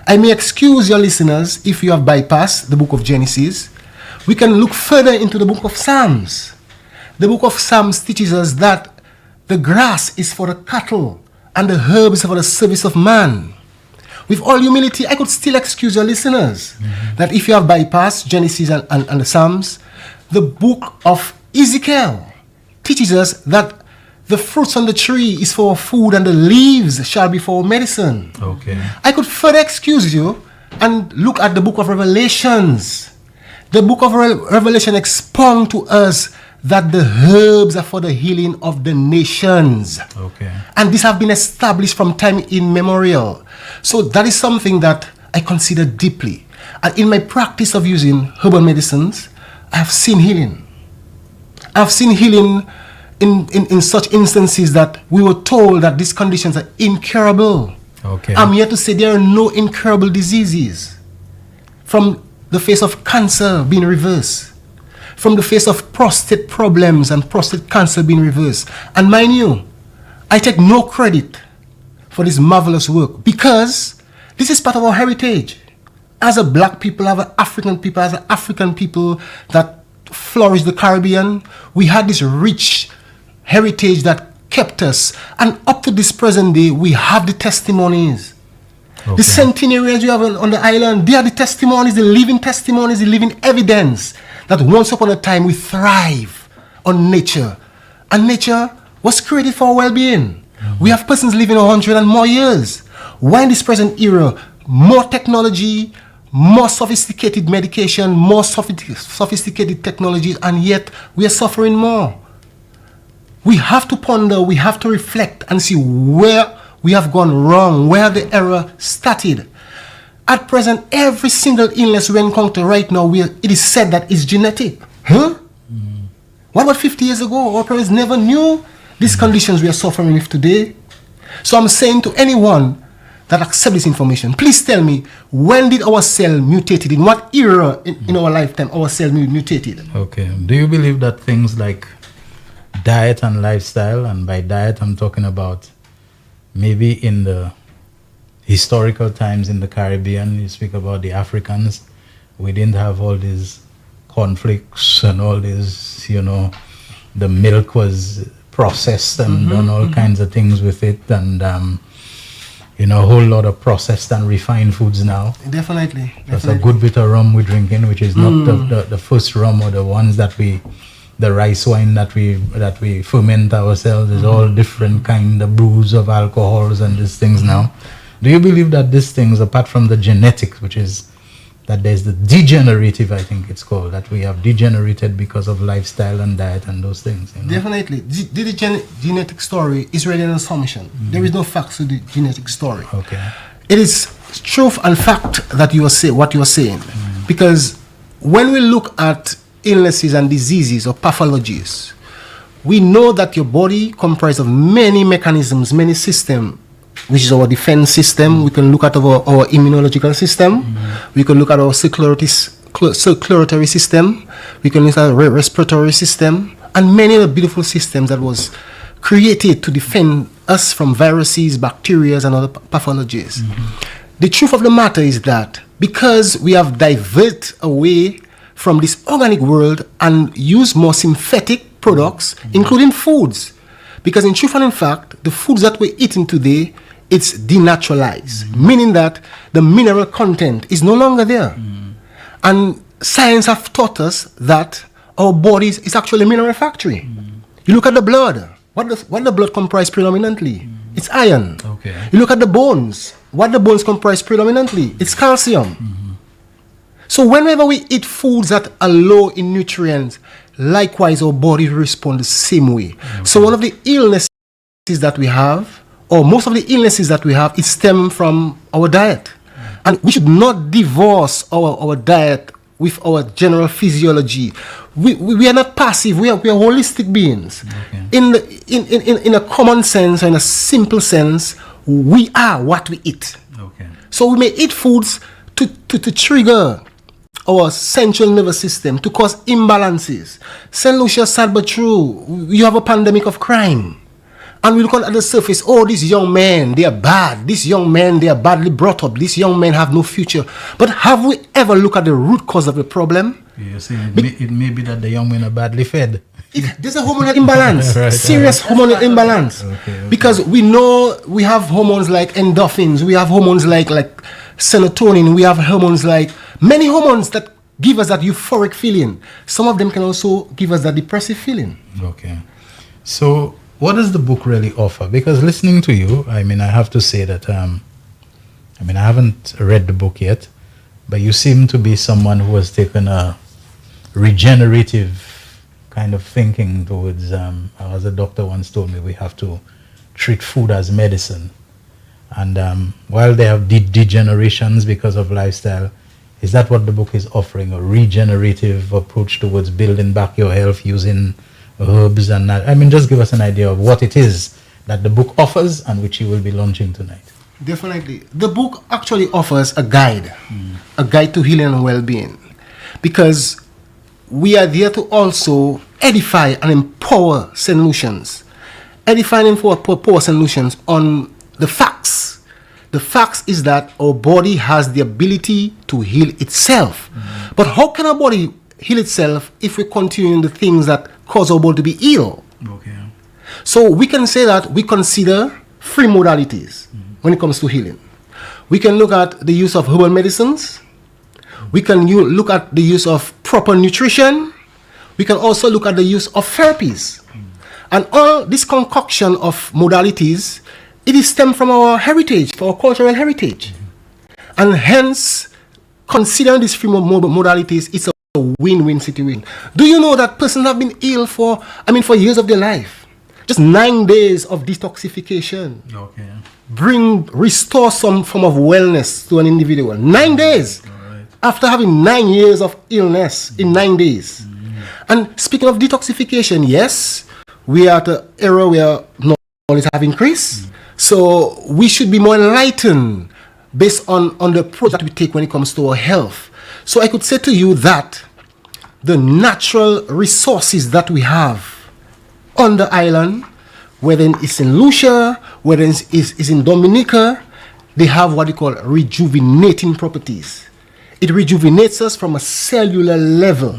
I may excuse your listeners if you have bypassed the book of Genesis. We can look further into the book of Psalms. The book of Psalms teaches us that the grass is for the cattle and the herbs for the service of man. With all humility, I could still excuse your listeners that if you have bypassed Genesis and the Psalms, the book of Ezekiel teaches us that the fruits on the tree is for food and the leaves shall be for medicine. Okay. I could further excuse you and look at the book of Revelations. The book of Revelation expounds to us that the herbs are for the healing of the nations. Okay. And these have been established from time immemorial. So that is something that I consider deeply. And in my practice of using herbal medicines, I have seen healing. I've seen healing in such instances that we were told that these conditions are incurable. Okay. I'm here to say there are no incurable diseases. From the face of cancer being reversed, from the face of prostate problems and prostate cancer being reversed. And mind you, I take no credit for this marvelous work because this is part of our heritage. As a black people, as an African people that flourished the Caribbean, we had this rich heritage that kept us. And up to this present day, we have the testimonies. Okay. The centenarians you have on the island, they are the testimonies, the living evidence that once upon a time we thrive on nature. And nature was created for our well-being. We have persons living 100 and more years. Why in this present era, more technology, more sophisticated medication, more sophisticated technologies, and yet we are suffering more? We have to ponder, we have to reflect and see where we have gone wrong, where the error started. At present, every single illness we encounter right now, it is said that it's genetic. Huh? What about 50 years ago? Our parents never knew these conditions we are suffering with today. So I'm saying to anyone that accepts this information, please tell me, when did our cell mutated? In what era in our lifetime our cell mutated? Okay. Do you believe that things like diet and lifestyle, and by diet I'm talking about maybe in the historical times in the Caribbean, you speak about the Africans, we didn't have all these conflicts and all this, the milk was processed and done all kinds of things with it, and a whole lot of processed and refined foods now. Definitely. That's a good bit of rum we're drinking, which is not the first rum or the ones that the rice wine that we ferment ourselves. Is all different kind of brews of alcohols and these things now. Do you believe that these things, apart from the genetics, which is that there's the degenerative, I think it's called, that we have degenerated because of lifestyle and diet and those things? Definitely. The genetic story is really an assumption. There is no facts to the genetic story. Okay. It is truth and fact that what you are saying. Because when we look at illnesses and diseases or pathologies, we know that your body comprises of many mechanisms, many systems, which is our defense system. We can look at our immunological system. We can look at our circulatory system. We can look at our respiratory system, and many other beautiful systems that was created to defend us from viruses, bacteria, and other pathologies. The truth of the matter is that because we have diverted away from this organic world and use more synthetic products, including foods, because in truth and in fact, the foods that we're eating today, it's denaturalized, meaning that the mineral content is no longer there. And science have taught us that our bodies is actually a mineral factory. You look at the blood. What the blood comprise predominantly? It's iron. Okay. You look at the bones. What the bones comprise predominantly? It's calcium. So whenever we eat foods that are low in nutrients, likewise our body respond the same way. So one of the illnesses that we have, or most of the illnesses that we have, is stem from our diet. And we should not divorce our diet with our general physiology. We are not passive, we are holistic beings. In a common sense, or in a simple sense, we are what we eat. So we may eat foods to trigger our central nervous system, to cause imbalances. St. Lucia, sad but true, you have a pandemic of crime. And we look at the surface, oh, these young men, they are bad. These young men, they are badly brought up. These young men have no future. But have we ever looked at the root cause of the problem? You're saying it may be that the young men are badly fed. There's a hormonal imbalance, Right. serious hormonal imbalance. Okay. Because we know we have hormones like endorphins, we have hormones like serotonin, we have hormones like many hormones that give us that euphoric feeling. Some of them can also give us that depressive feeling. Okay. So what does the book really offer? Because listening to you, I have to say that, I haven't read the book yet, but you seem to be someone who has taken a regenerative kind of thinking towards, as a doctor once told me, we have to treat food as medicine. And while they have degenerations because of lifestyle, is that what the book is offering, a regenerative approach towards building back your health using herbs and that? Just give us an idea of what it is that the book offers and which you will be launching tonight. Definitely. The book actually offers a guide to healing and well-being, because we are there to also edify and empower solutions. Edify and empower solutions on the facts. The facts is that our body has the ability to heal itself. But how can our body heal itself if we continue the things that cause our body to be ill? Okay. So we can say that we consider 3 modalities when it comes to healing. We can look at the use of herbal medicines. We can look at the use of proper nutrition. We can also look at the use of therapies. And all this concoction of modalities, it is stemmed from our heritage, from our cultural heritage. And hence, considering these 3 modalities, it's a win-win situation. Do you know that persons have been ill for years of their life? Just 9 days of detoxification. Okay. Restore some form of wellness to an individual. 9 days. Right. After having 9 years of illness in 9 days. And speaking of detoxification, yes, we are at an era where knowledge have increased. So we should be more enlightened based on the approach that we take when it comes to our health. So I could say to you that the natural resources that we have on the island, whether it's in Lucia, whether it's in Dominica, they have what they call rejuvenating properties. It rejuvenates us from a cellular level.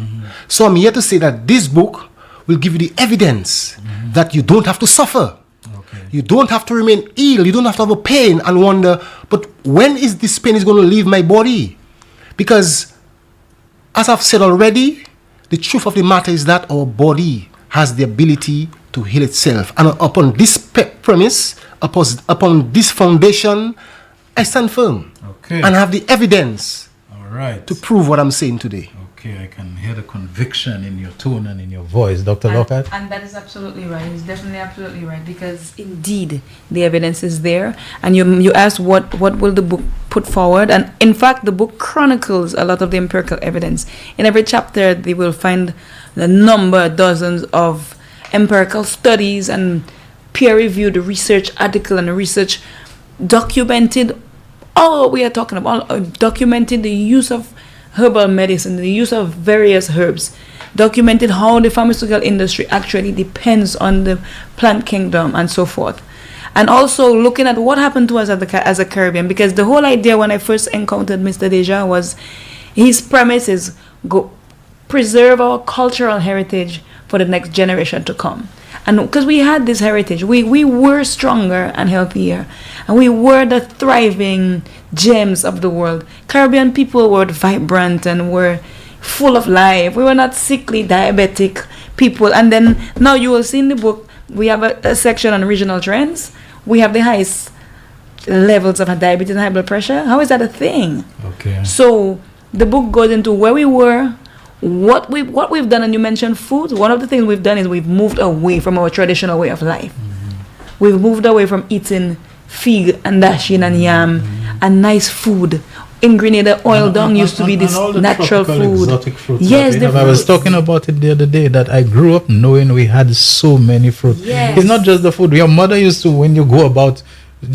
So I'm here to say that this book will give you the evidence that you don't have to suffer. Okay. You don't have to remain ill. You don't have to have a pain and wonder, but when is this pain is going to leave my body? Because, as I've said already, the truth of the matter is that our body has the ability to heal itself. And upon this premise, upon this foundation, I stand firm. Okay. And have the evidence All right. to prove what I'm saying today. Okay, I can hear the conviction in your tone and in your voice, Dr. Lockhart. And that is absolutely right. It's definitely absolutely right, because indeed the evidence is there. And you asked what will the book put forward, and in fact the book chronicles a lot of the empirical evidence. In every chapter they will find dozens of empirical studies and peer-reviewed research article and research documented all what we are talking about, documented the use of herbal medicine, the use of various herbs, documented how the pharmaceutical industry actually depends on the plant kingdom and so forth. And also looking at what happened to us as a Caribbean, because the whole idea when I first encountered Mr. Deja was his premise is preserve our cultural heritage for the next generation to come. And because we had this heritage, we were stronger and healthier, and we were the thriving gems of the world. Caribbean people were vibrant and were full of life. We were not sickly, diabetic people. And then now you will see in the book, we have a section on regional trends. We have the highest levels of diabetes and high blood pressure. How is that a thing? Okay. So the book goes into where we were, what we've done, and you mentioned food. One of the things we've done is we've moved away from our traditional way of life. We've moved away from eating fig and dashin and yam and nice food. In Grenada, oil dung used to be this natural food. Exotic fruits. Yes, I was talking about it the other day that I grew up knowing we had so many fruits. Yes. It's not just the food. Your mother used to, when you go about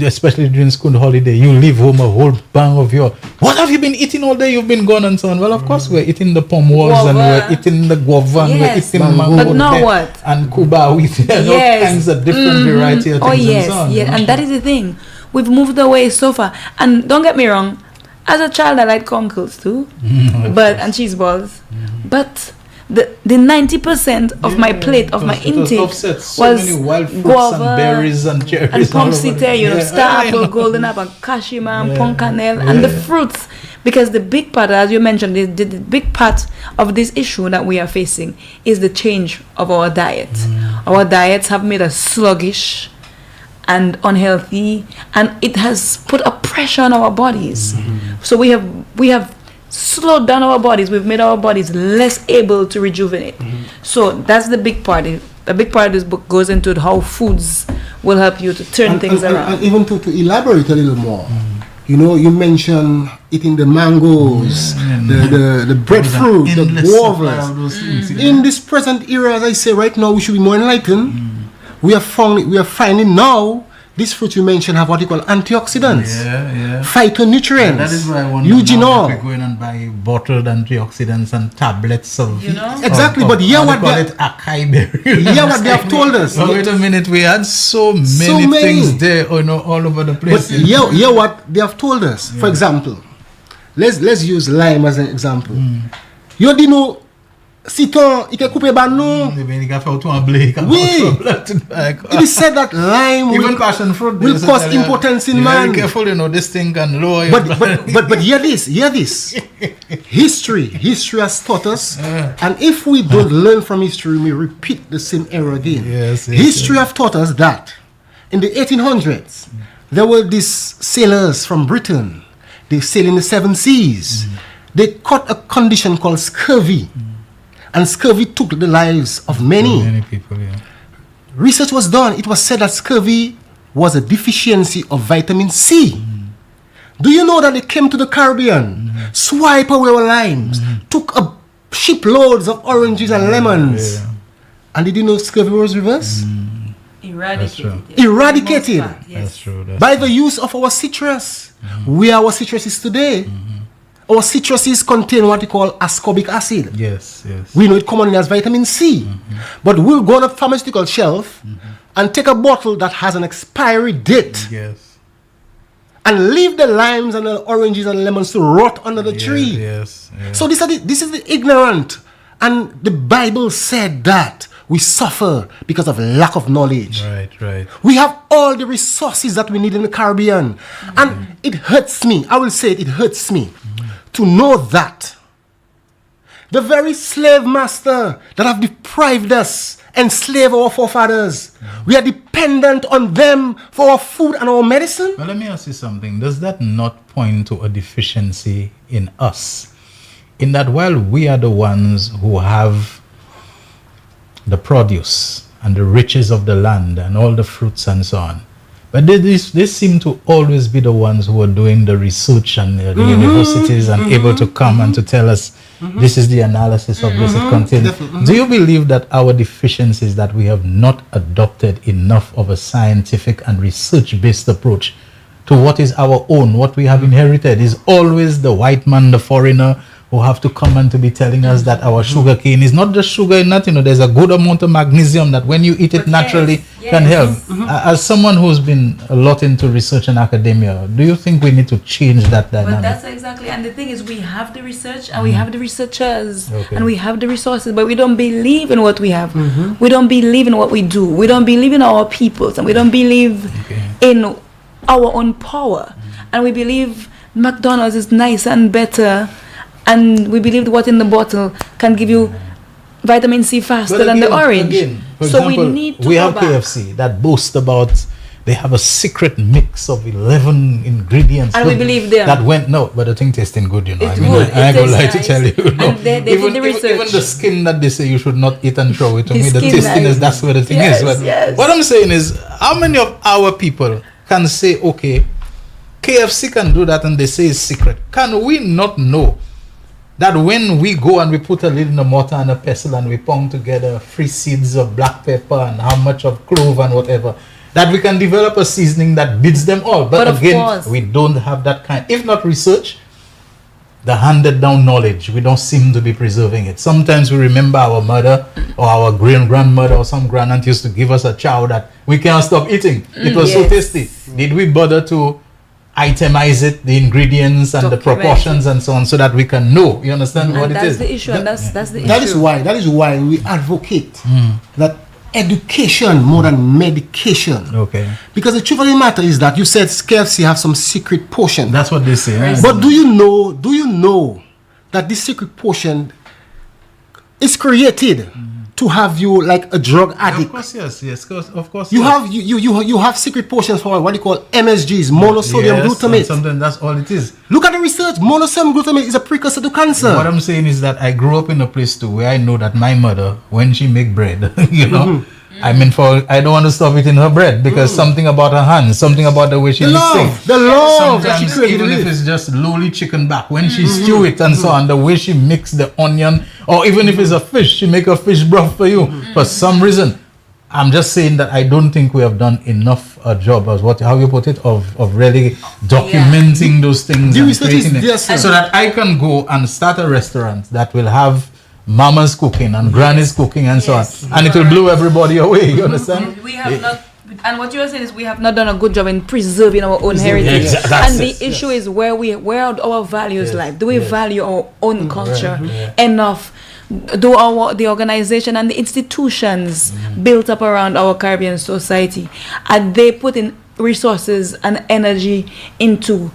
especially during school holiday, you leave home a whole bang of your, what have you been eating all day? You've been gone and so on. Well, of course, we're eating the pomoles and we're eating the guava and we're eating mango. But now what? And Cuba with all kinds of different variety of things and so on. And that is the thing. We've moved away so far. And don't get me wrong, as a child, I liked conkles too, and cheese balls. But the 90% of my plate, of my intake, was wild fruits guava and berries and cherries and pomsite, star apple, golden apple, kashima, and poncanel, and the fruits. Because the big part, as you mentioned, the big part of this issue that we are facing is the change of our diet. Our diets have made us sluggish and unhealthy, and it has put a pressure on our bodies. So we have slowed down our bodies. We've made our bodies less able to rejuvenate. So that's the big part. A big part of this book goes into how foods will help you to turn things around. And even to elaborate a little more, you mentioned eating the mangoes, the breadfruit, the guavas. In this present era, as I say right now, we should be more enlightened. We are finding now these fruits you mentioned have what you call antioxidants, phytonutrients. That is why I want to go in and buy bottled antioxidants and tablets of exactly. But what they have told us. But wait a minute, we had so many things there, all over the place. But what they have told us. For example, let's use lime as an example. You didn't know. Citron, il can couper banou. It is said that lime will cause impotence in man. Be careful, this thing can lower. But hear this. History has taught us, and if we don't learn from history, we repeat the same error again. History have taught us that in the 1800s, there were these sailors from Britain. They sailed in the 7 seas. They caught a condition called scurvy. And scurvy took the lives of many people. Research was done. It was said that scurvy was a deficiency of vitamin C. Do you know that they came to the Caribbean, swipe away our limes, took a shiploads of oranges and lemons, and did you know scurvy was reversed? Eradicated. That's true. By the use of our citrus. Where our citrus is today. Our citruses contain what we call ascorbic acid. Yes. We know it commonly as vitamin C. But we'll go on a pharmaceutical shelf and take a bottle that has an expiry date. And leave the limes and the oranges and lemons to rot under the tree. So this is the ignorant. And the Bible said that we suffer because of lack of knowledge. Right. We have all the resources that we need in the Caribbean. And it hurts me. I will say it hurts me to know that the very slave master that have deprived us, enslaved our forefathers, we are dependent on them for our food and our medicine. Well, let me ask you something. Does that not point to a deficiency in us? In that while we are the ones who have the produce and the riches of the land and all the fruits and so on, but they seem to always be the ones who are doing the research and the universities and able to come and to tell us this is the analysis of this it contains. Do you believe that our deficiency is that we have not adopted enough of a scientific and research-based approach to what is our own, what we have inherited? Is always the white man, the foreigner, who have to come and to be telling us that our sugar cane is not just sugar in that, there's a good amount of magnesium that when you eat it naturally can help. As someone who's been a lot into research and academia, do you think we need to change that dynamic? Well, that's exactly, and the thing is we have the research and we have the researchers and we have the resources, but we don't believe in what we have. We don't believe in what we do. We don't believe in our peoples, and we don't believe in our own power. And we believe McDonald's is nicer and better, and we believe what in the bottle can give you vitamin C faster than the orange. For so example, we need to we have KFC that boasts about they have a secret mix of 11 ingredients. And we believe them. That went, no, but the thing tasting good, It I tastes ain't gonna lie nice. to tell you. And they did the research. Even the skin that they say you should not eat and throw it, to The me, the skin tastiness, nice. that's where the thing is. But what I'm saying is, how many of our people can say, okay, KFC can do that and they say it's secret? Can we not know that when we go and we put a lid in a mortar and a pestle and we pound together 3 seeds of black pepper and how much of clove and whatever, that we can develop a seasoning that beats them all. But of again, course. we don't have that kind. If not research, the handed down knowledge, we don't seem to be preserving it. Sometimes we remember our mother or our grandmother or some grandaunt used to give us a chow that we can't stop eating. It was so tasty. Did we bother to itemize it, the ingredients and the proportions and so on, so that we can know? You understand what it is? That's the issue, and that's the issue. That is why we advocate that education more than medication. Okay. Because the truth of the matter is that you said KFC have some secret potion. That's what they say. Right? But do you know that this secret potion is created to have you like a drug addict? Of course, yes, of course. You have secret potions for what you call MSGs, monosodium glutamate. Sometimes that's all it is. Look at the research. Monosodium glutamate is a precursor to cancer. What I'm saying is that I grew up in a place too where I know that my mother, when she make bread, you know, I mean, I don't want to stop eating her bread because something about her hands, something about the way she mixes. The love that she Sometimes created even with. if it's just lowly chicken back, when she stew it and so on, the way she mix the onion, or even if it's a fish, she make a fish broth for you. For some reason, I'm just saying that I don't think we have done enough a job as how you put it of really documenting those things and creating it, so that I can go and start a restaurant that will have mama's cooking and granny's cooking and so on, and it will blow everybody away. You understand? We have not, and what you are saying is we have not done a good job in preserving our own heritage. And the issue is where are our values like? Do we value our own culture enough? Do the organization and the institutions built up around our Caribbean society, are they putting resources and energy into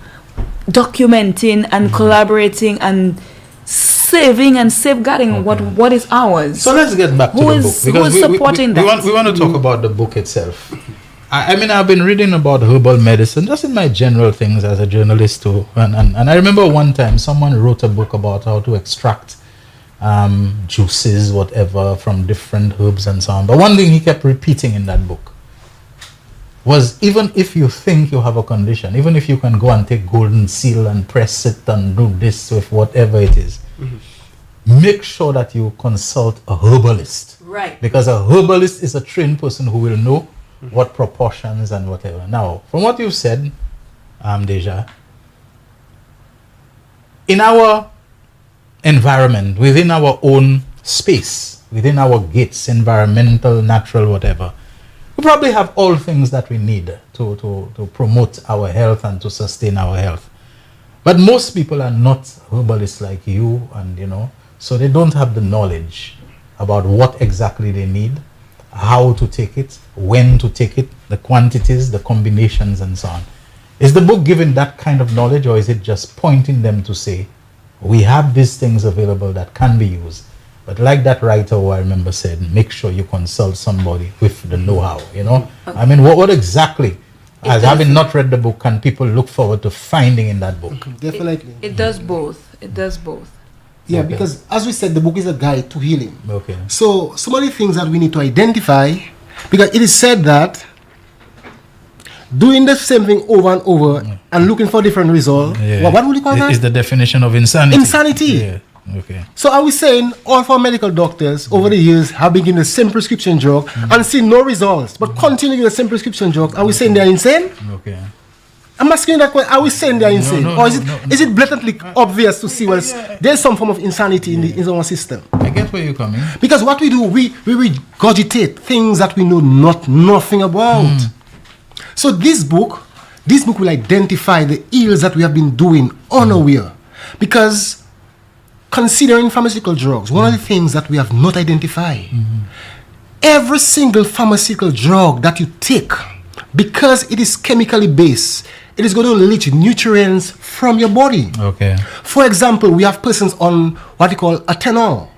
documenting and collaborating and saving and safeguarding what is ours? So let's get back to the book, because who is supporting that? We want to talk about the book itself. I mean, I've been reading about herbal medicine just in my general things as a journalist too, and I remember one time someone wrote a book about how to extract juices, whatever, from different herbs and so on. But one thing he kept repeating in that book was, even if you think you have a condition, even if you can go and take golden seal and press it and do this with whatever it is, make sure that you consult a herbalist. Right. Because a herbalist is a trained person who will know what proportions and whatever. Now, from what you've said, Deja, in our environment, within our own space, within our gates, environmental, natural, whatever, we probably have all things that we need to promote our health and to sustain our health. But most people are not herbalists like you, and so they don't have the knowledge about what exactly they need, how to take it, when to take it, the quantities, the combinations, and so on. Is the book giving that kind of knowledge, or is it just pointing them to say, we have these things available that can be used? But like that writer who I remember said, make sure you consult somebody with the know-how, Okay. I mean, what exactly, as having not read the book, can people look forward to finding in that book? Definitely. It does both. It does both. Yeah, because as we said, the book is a guide to healing. Okay. So some of the things that we need to identify, because it is said that doing the same thing over and over and looking for different results, what would you call that? Is the definition of insanity. Insanity. Yeah. Okay. So are we saying all of our medical doctors over the years have been given the same prescription drug and seen no results, but continue with the same prescription drug? Are we saying they're insane? Okay. I'm asking that question. Are we saying they're insane? Or is it blatantly obvious to see there's some form of insanity in our system? I get where you're coming. Because what we do, we regurgitate things that we know nothing about. So this book will identify the ills that we have been doing unaware. Because considering pharmaceutical drugs, one of the things that we have not identified, every single pharmaceutical drug that you take, because it is chemically based, it is going to leach nutrients from your body. Okay. For example, we have persons on what you call ethanol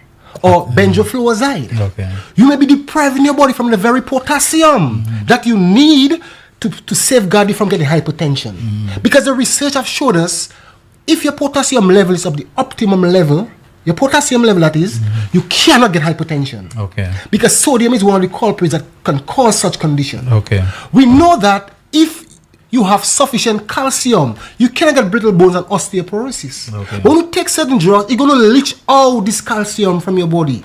or benzoyl. Okay. You may be depriving your body from the very potassium that you need to safeguard you from getting hypertension. Because the research have showed us, if your potassium level is of the optimum level, your potassium level that is, you cannot get hypertension. Okay. Because sodium is one of the culprits that can cause such condition. Okay. We know that if you have sufficient calcium, you cannot get brittle bones and osteoporosis. Okay. But when you take certain drugs, you're going to leach all this calcium from your body.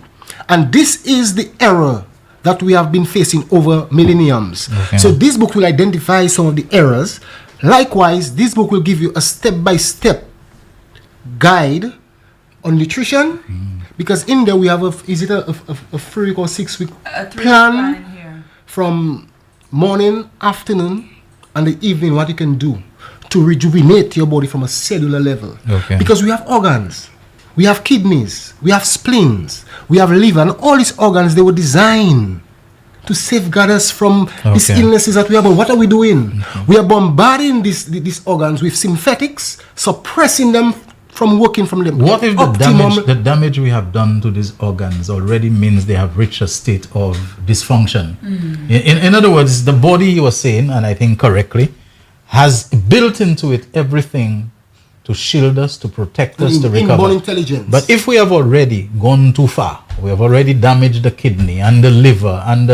And this is the error that we have been facing over millenniums. Okay. So this book will identify some of the errors. Likewise, this book will give you a step-by-step guide on nutrition, because in there we have a 3 or 6 week plan here. from morning, afternoon, and the evening, what you can do to rejuvenate your body from a cellular level. Okay. Because we have organs, we have kidneys, we have spleens, we have liver, and all these organs, they were designed to safeguard us from these illnesses that we have. But what are we doing? We are bombarding these organs with synthetics, suppressing them from working from them. What if the damage we have done to these organs already means they have reached a state of dysfunction? In other words, the body, you were saying, and I think correctly, has built into it everything to shield us, to protect us, to recover. Inborn intelligence. But if we have already gone too far, we have already damaged the kidney and the liver and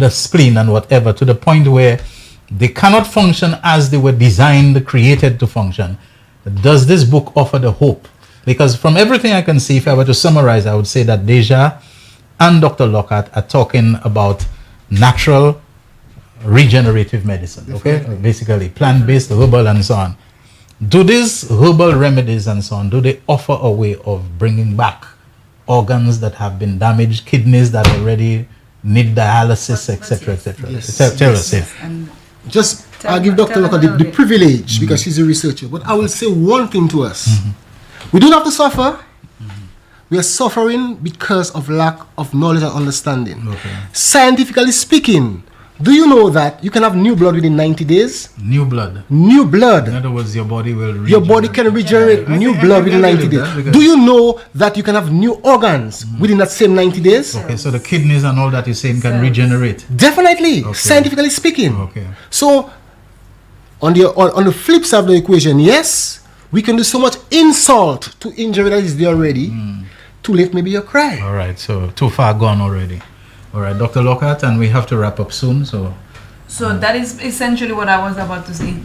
the spleen and whatever, to the point where they cannot function as they were designed, created to function, does this book offer the hope? Because from everything I can see, if I were to summarize, I would say that Deja and Dr. Lockhart are talking about natural regenerative medicine, okay? Basically plant-based, herbal, and so on. Do these herbal remedies and so on, do they offer a way of bringing back organs that have been damaged, kidneys that already need dialysis, etc., etc.? Yes. Tell us, yeah. I'll give Dr. Lockhart the privilege, because she's a researcher, but I will say one thing to us. We don't have to suffer. We are suffering because of lack of knowledge and understanding. Okay. Scientifically speaking, do you know that you can have new blood within 90 days? New blood. New blood. In other words, your body will regenerate. Your body can regenerate new blood within 90 days. Do you know that you can have new organs within that same 90 days? Okay, so the kidneys and all that you're saying can regenerate. Definitely, scientifically speaking. Okay. So, on the flip side of the equation, yes, we can do so much insult to injury that is there already. Too late, maybe you cry. All right, so too far gone already. All right, Dr. Lockhart, and we have to wrap up soon, so that is essentially what I was about to say.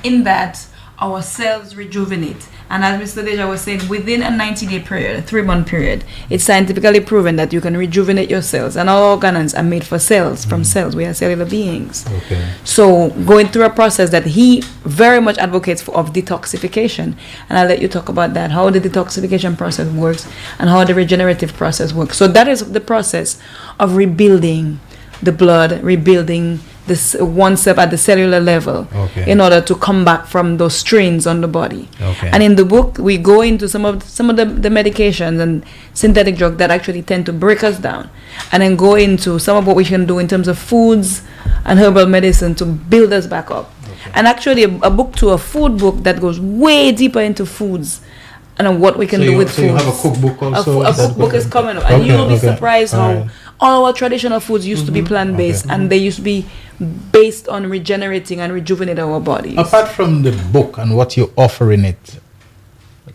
In that, our cells rejuvenate. And as Mr. Deja was saying, within a 90-day period, a 3-month period, it's scientifically proven that you can rejuvenate your cells. And our organs are made for cells, from cells. We are cellular beings. Okay. So going through a process that he very much advocates for, of detoxification. And I'll let you talk about that, how the detoxification process works and how the regenerative process works. So that is the process of rebuilding the blood, rebuilding this oneself at the cellular level, in order to come back from those strains on the body. Okay. And in the book, we go into some of the medications and synthetic drugs that actually tend to break us down, and then go into some of what we can do in terms of foods and herbal medicine to build us back up. And actually a book to a food book that goes way deeper into foods and what we can do with foods. You have a cookbook also? A cookbook is coming up, and you'll be surprised how all our traditional foods used to be plant-based, and they used to be based on regenerating and rejuvenating our bodies. Apart from the book and what you offer in it,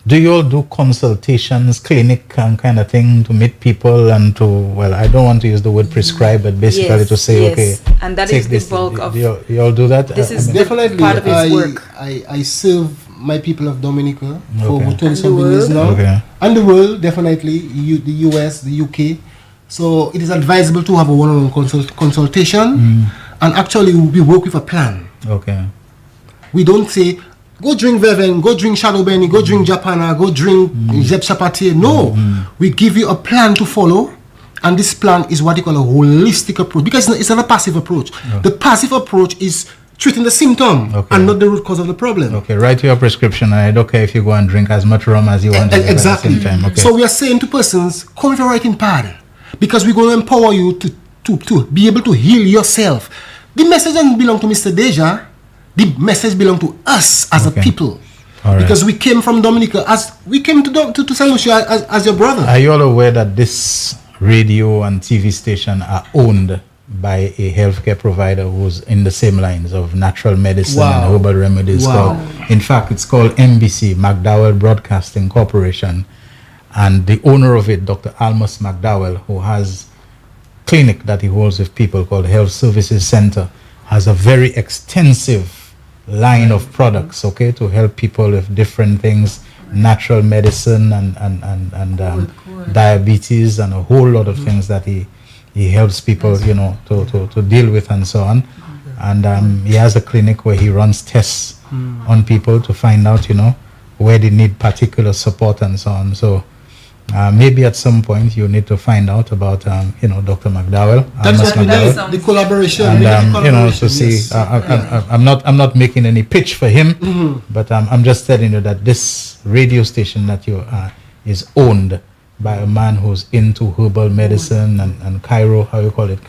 do you all do consultations, clinic and kind of thing to meet people and to, well, I don't want to use the word prescribe, but basically to say, okay, and that is the bulk of. You all do that? This is definitely part of his work. I serve my people of Dominica for over 20-something years now. And the world, definitely, the US, the UK. So it is advisable to have a one-on-one consultation. And actually, we work with a plan. Okay. We don't say, go drink Verven, go drink Shadow Benny, go drink Japana, go drink Zeb Chapatier. No. We give you a plan to follow. And this plan is what you call a holistic approach. Because it's not a passive approach. The passive approach is treating the symptom and not the root cause of the problem. Okay, write your prescription, and I don't care if you go and drink as much rum as you want. Exactly. At the same time. Okay. So we are saying to persons, come with a writing pad. Because we're going to empower you to be able to heal yourself. The message doesn't belong to Mr. Deja. The message belongs to us as a people. Because we came from Dominica, as we came to St. Lucia as your brother. Are you all aware that this radio and TV station are owned by a healthcare provider who's in the same lines of natural medicine and herbal remedies? In fact, it's called MBC, McDowell Broadcasting Corporation. And the owner of it, Dr. Almus McDowell, who has clinic that he holds with people called Health Services Center, has a very extensive line of products, to help people with different things, natural medicine and diabetes and a whole lot of things that he he helps people, to deal with and so on. And he has a clinic where he runs tests on people to find out, where they need particular support and so on. So maybe at some point you need to find out about, Dr. McDowell. That's the collaboration. And, to see, I'm not making any pitch for him, but I'm just telling you that this radio station that you is owned by a man who's into herbal medicine and chiropractor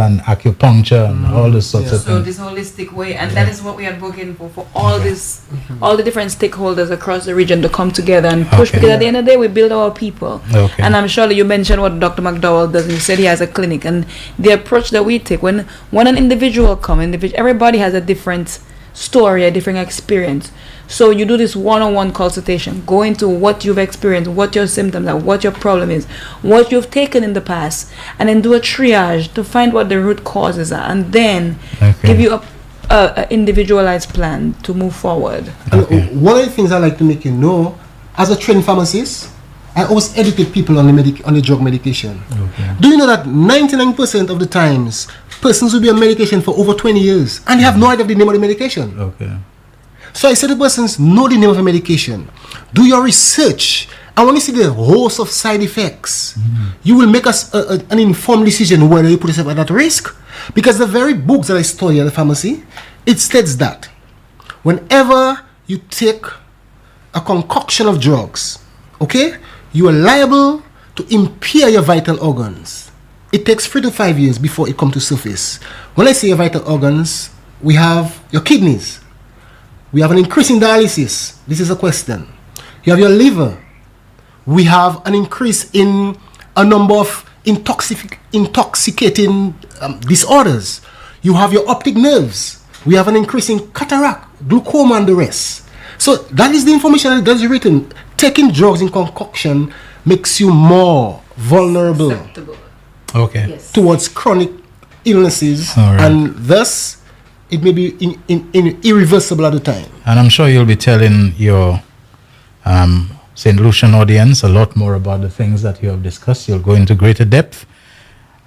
and acupuncture and all this sorts of So things. this holistic way, and that is what we are advocating for all this, all the different stakeholders across the region to come together and push, because at the end of the day we build our people. And I'm sure that you mentioned what Dr. McDowell does, and you said he has a clinic, and the approach that we take when an individual comes, everybody has a different story, a different experience. So you do this one-on-one consultation, go into what you've experienced, what your symptoms are, what your problem is, what you've taken in the past, and then do a triage to find what the root causes are, and then give you a individualized plan to move forward. One of the things I like to make you know, as a trained pharmacist, I always educate people on the drug medication. Do you know that 99% of the times persons will be on medication for over 20 years and they have no idea of the name of the medication? So I say to persons, know the name of a medication, do your research, and when you see the host of side effects, you will make an informed decision whether you put yourself at that risk. Because the very books that I study at the pharmacy, it states that whenever you take a concoction of drugs, you are liable to impair your vital organs. It takes 3 to 5 years before it comes to surface. When I say your vital organs, we have your kidneys. We have an increase in dialysis. This is a question. You have your liver. We have an increase in a number of intoxicating disorders. You have your optic nerves. We have an increase in cataract, glaucoma, and the rest. So that is the information that is written. Taking drugs in concoction makes you more vulnerable towards chronic illnesses, and thus it may be irreversible at the time. And I'm sure you'll be telling your St. Lucian audience a lot more about the things that you have discussed. You'll go into greater depth.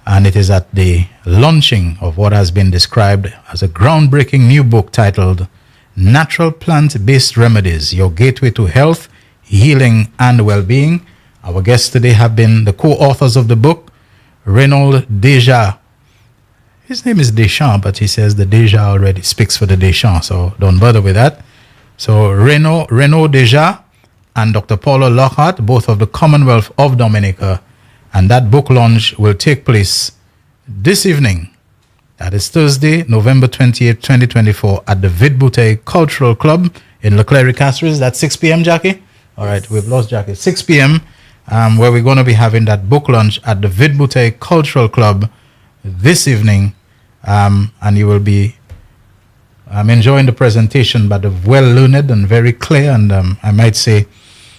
And it is at the launching of what has been described as a groundbreaking new book titled Natural Plant-Based Remedies, Your Gateway to Health, Healing, and Well-Being. Our guests today have been the co-authors of the book, Renaud Deja. His name is Deschamps, but he says the Deja already speaks for the Deschamps, so don't bother with that. So Renaud Deja and Dr. Paulo Lockhart, both of the Commonwealth of Dominica, and that book launch will take place this evening. That is Thursday, November 28, 2024, at the Vidbouteille Cultural Club in Leclerc Castries. That's 6 p.m., Jackie? All right, we've lost Jackie. 6 p.m., where we're going to be having that book launch at the Vidbouteille Cultural Club this evening. And you will be enjoying the presentation by the well-learned and very clear and I might say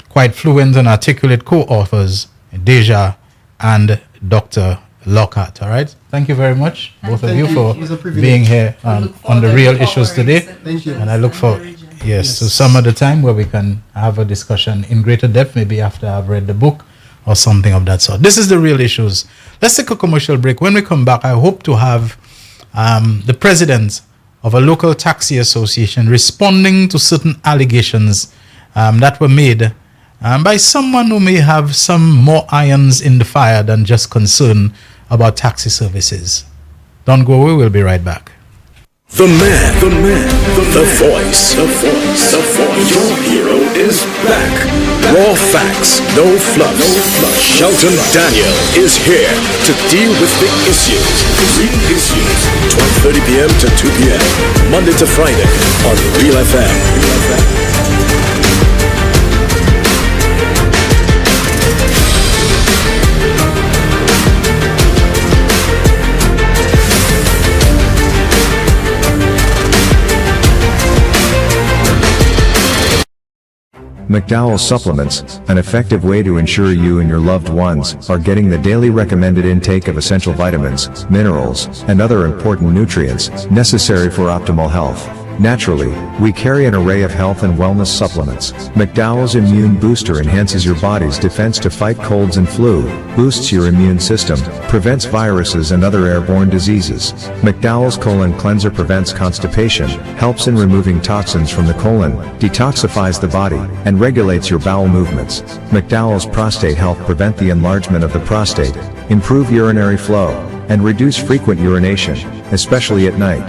quite fluent and articulate co-authors, Deja and Dr. Lockhart. All right. Thank you very much, both of you, for being here on the real issues today. Thank you. And I look for so some other time where we can have a discussion in greater depth, maybe after I've read the book or something of that sort. This is the real issues. Let's take a commercial break. When we come back, I hope to have the president of a local taxi association responding to certain allegations that were made by someone who may have some more irons in the fire than just concern about taxi services. Don't go away, we'll be right back. The man, the voice. Your hero is back. Raw facts, no fluff. Shelton Daniel is here to deal with big issues. Big issues. 12:30 p.m. to 2 p.m. Monday to Friday on Real FM. McDowell Supplements, an effective way to ensure you and your loved ones are getting the daily recommended intake of essential vitamins, minerals, and other important nutrients necessary for optimal health. Naturally, we carry an array of health and wellness supplements. McDowell's Immune Booster enhances your body's defense to fight colds and flu, boosts your immune system, prevents viruses and other airborne diseases. McDowell's Colon Cleanser prevents constipation, helps in removing toxins from the colon, detoxifies the body, and regulates your bowel movements. McDowell's Prostate Health prevent the enlargement of the prostate, improve urinary flow, and reduce frequent urination, especially at night.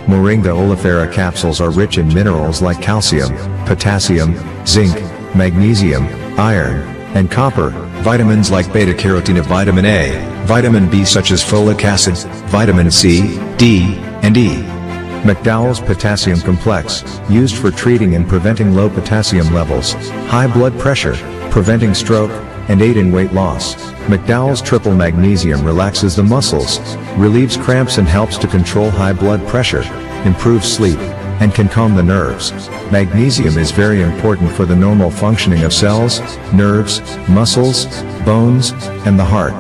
Moringa oleifera capsules are rich in minerals like calcium, potassium, zinc, magnesium, iron, and copper, vitamins like beta-carotene, vitamin A, vitamin B such as folic acid, vitamin C, D, and E. McDowell's Potassium Complex, used for treating and preventing low potassium levels, high blood pressure, preventing stroke, and aid in weight loss. McDowell's Triple Magnesium relaxes the muscles, relieves cramps and helps to control high blood pressure, improves sleep, and can calm the nerves. Magnesium is very important for the normal functioning of cells, nerves, muscles, bones, and the heart.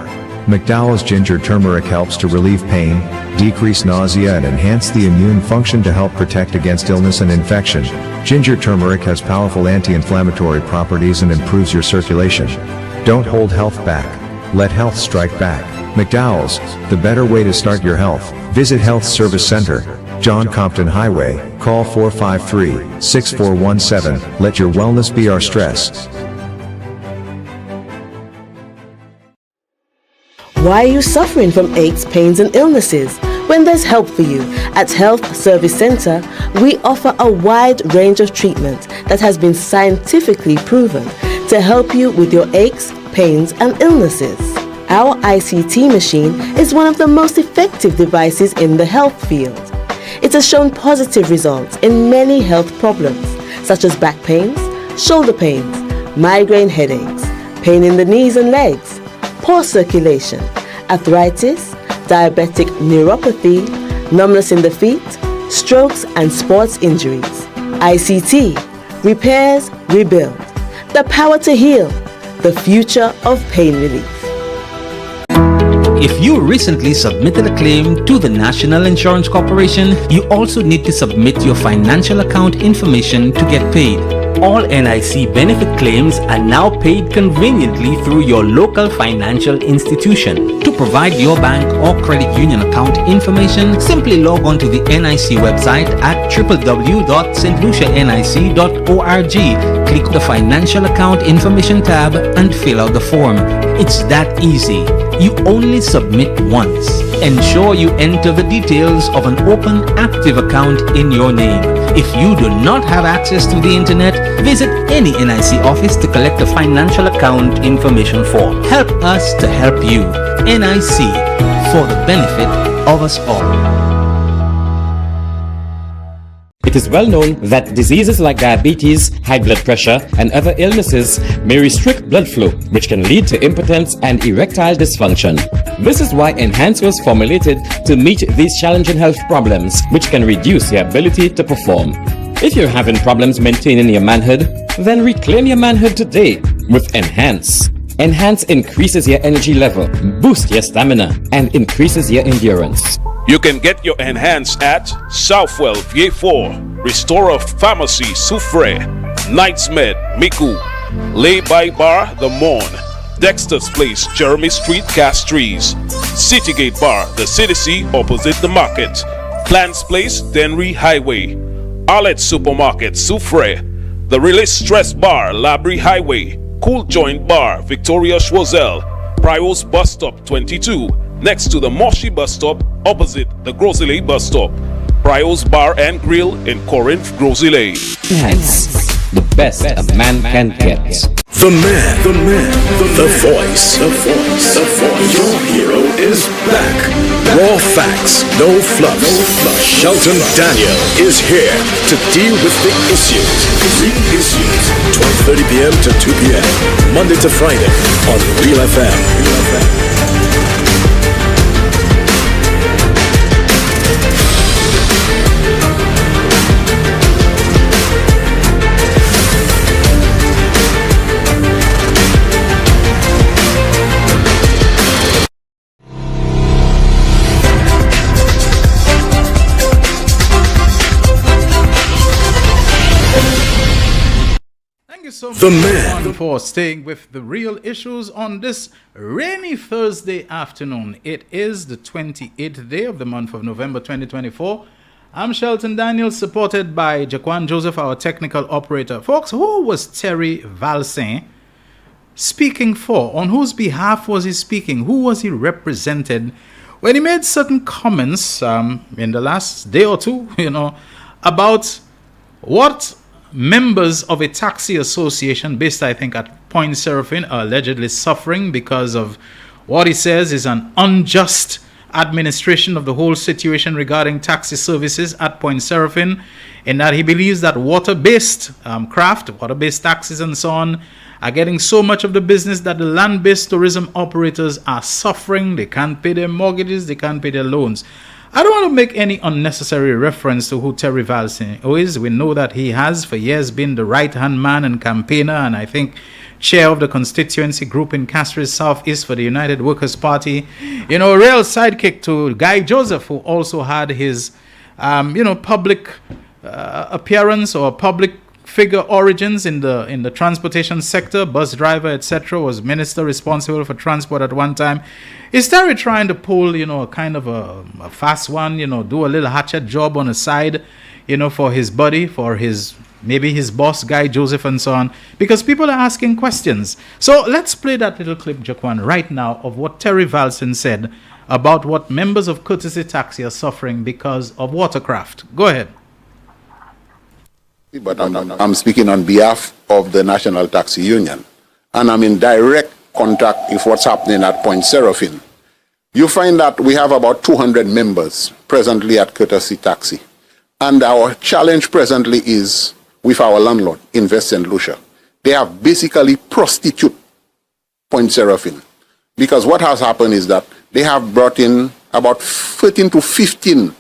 McDowell's Ginger Turmeric helps to relieve pain, decrease nausea and enhance the immune function to help protect against illness and infection. Ginger turmeric has powerful anti-inflammatory properties and improves your circulation. Don't hold health back. Let health strike back. McDowell's, the better way to start your health. Visit Health Service Center, John Compton Highway, call 453-6417. Let your wellness be our stress. Why are you suffering from aches, pains, and illnesses? When there's help for you, at Health Service Center, we offer a wide range of treatment that has been scientifically proven to help you with your aches, pains, and illnesses. Our ICT machine is one of the most effective devices in the health field. It has shown positive results in many health problems, such as back pains, shoulder pains, migraine headaches, pain in the knees and legs, poor circulation, arthritis, diabetic neuropathy, numbness in the feet, strokes and sports injuries. ICT, repairs, rebuild, the power to heal, the future of pain relief. If you recently submitted a claim to the National Insurance Corporation, you also need to submit your financial account information to get paid. All NIC benefit claims are now paid conveniently through your local financial institution. To provide your bank or credit union account information, simply log on to the NIC website at www.stlucianic.org. Click the Financial Account Information tab and fill out the form. It's that easy. You only submit once. Ensure you enter the details of an open, active account in your name. If you do not have access to the internet, visit any NIC office to collect a financial account information form. Help us to help you. NIC, for the benefit of us all. It is well known that diseases like diabetes, high blood pressure, and other illnesses may restrict blood flow, which can lead to impotence and erectile dysfunction. This is why Enhance was formulated to meet these challenging health problems, which can reduce your ability to perform. If you're having problems maintaining your manhood, then reclaim your manhood today with Enhance. Enhance increases your energy level, boosts your stamina, and increases your endurance. You can get your Enhance at Southwell VA4, Restorer Pharmacy Soufre, Knights Med Miku, Lay by Bar The Morn, Dexter's Place Jeremy Street Castries, Citygate Bar The CDC opposite the market, Plants Place Denry Highway, Arlette Supermarket Soufre, The Release Stress Bar Labrie Highway, Cool Joint Bar Victoria Schwazel, Prios Bus Stop 22, next to the Moshi Bus Stop opposite the Grosley Bus Stop. Prios Bar and Grill in Corinth, Grosley. Enhance, the best a man can get. The man, the voice. Your hero is back. Raw facts, no fluff. Shelton Daniel is here to deal with the issues. Real issues. 12:30 p.m. to 2 p.m. Monday to Friday on Real FM. so much The man. everyone, for staying with the real issues on this rainy Thursday afternoon. It is the 28th day of the month of November 2024. I'm Shelton Daniel, supported by Jaquan Joseph, our technical operator. Folks, who was Terry Valsin speaking for? On whose behalf was he speaking? Who was he represented when he made certain comments in the last day or two, about what members of a taxi association based, I think, at Point Seraphine are allegedly suffering because of what he says is an unjust administration of the whole situation regarding taxi services at Point Seraphine, in that he believes that water-based craft, water-based taxis and so on, are getting so much of the business that the land-based tourism operators are suffering. They can't pay their mortgages, they can't pay their loans. I don't want to make any unnecessary reference to who Terry Valsin is. We know that he has for years been the right-hand man and campaigner, and I think chair of the constituency group in Castries Southeast for the United Workers' Party. A real sidekick to Guy Joseph, who also had his, public appearance or public figure origins in the transportation sector, bus driver, etc., was minister responsible for transport at one time. Is Terry trying to pull, a kind of a fast one, do a little hatchet job on the side, for his buddy, for maybe his boss, Guy Joseph, and so on? Because people are asking questions. So let's play that little clip, Jaquan, right now of what Terry Valsin said about what members of Courtesy Taxi are suffering because of watercraft. Go ahead. But I'm speaking on behalf of the National Taxi Union, and I'm in direct contact with what's happening at Point Seraphine. You find that we have about 200 members presently at Courtesy Taxi, and our challenge presently is with our landlord, Invest St. Lucia. They have basically prostitute Point Seraphine, because what has happened is that they have brought in about 13 to 15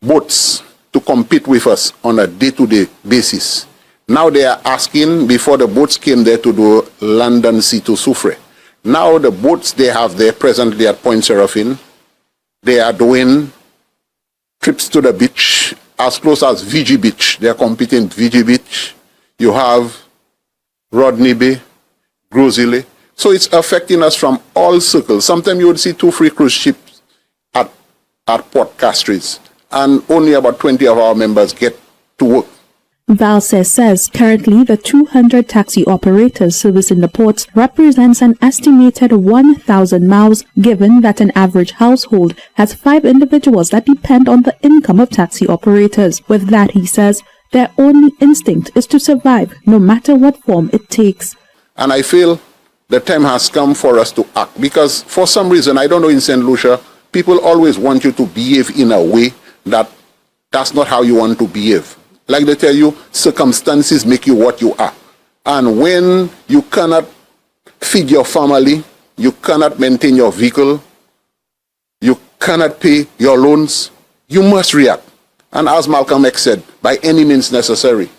boats to compete with us on a day-to-day basis. Now they are asking, before the boats came there, to do London Sea to Soufrière. Now the boats they have there presently at Point Seraphine, they are doing trips to the beach as close as VG Beach. They are competing at VG Beach. You have Rodney Bay, Grosile. So it's affecting us from all circles. Sometimes you would see 2-3 cruise ships at Port Castries, and only about 20 of our members get to work. Valse says currently the 200 taxi operators servicing the ports represents an estimated 1,000 mouths, given that an average household has 5 individuals that depend on the income of taxi operators. With that, he says, their only instinct is to survive, no matter what form it takes. And I feel the time has come for us to act, because for some reason, I don't know, in St. Lucia, people always want you to behave in a way that's not how you want to behave. Like they tell you, circumstances make you what you are. And when you cannot feed your family, you cannot maintain your vehicle, you cannot pay your loans, you must react. And as Malcolm X said, by any means necessary.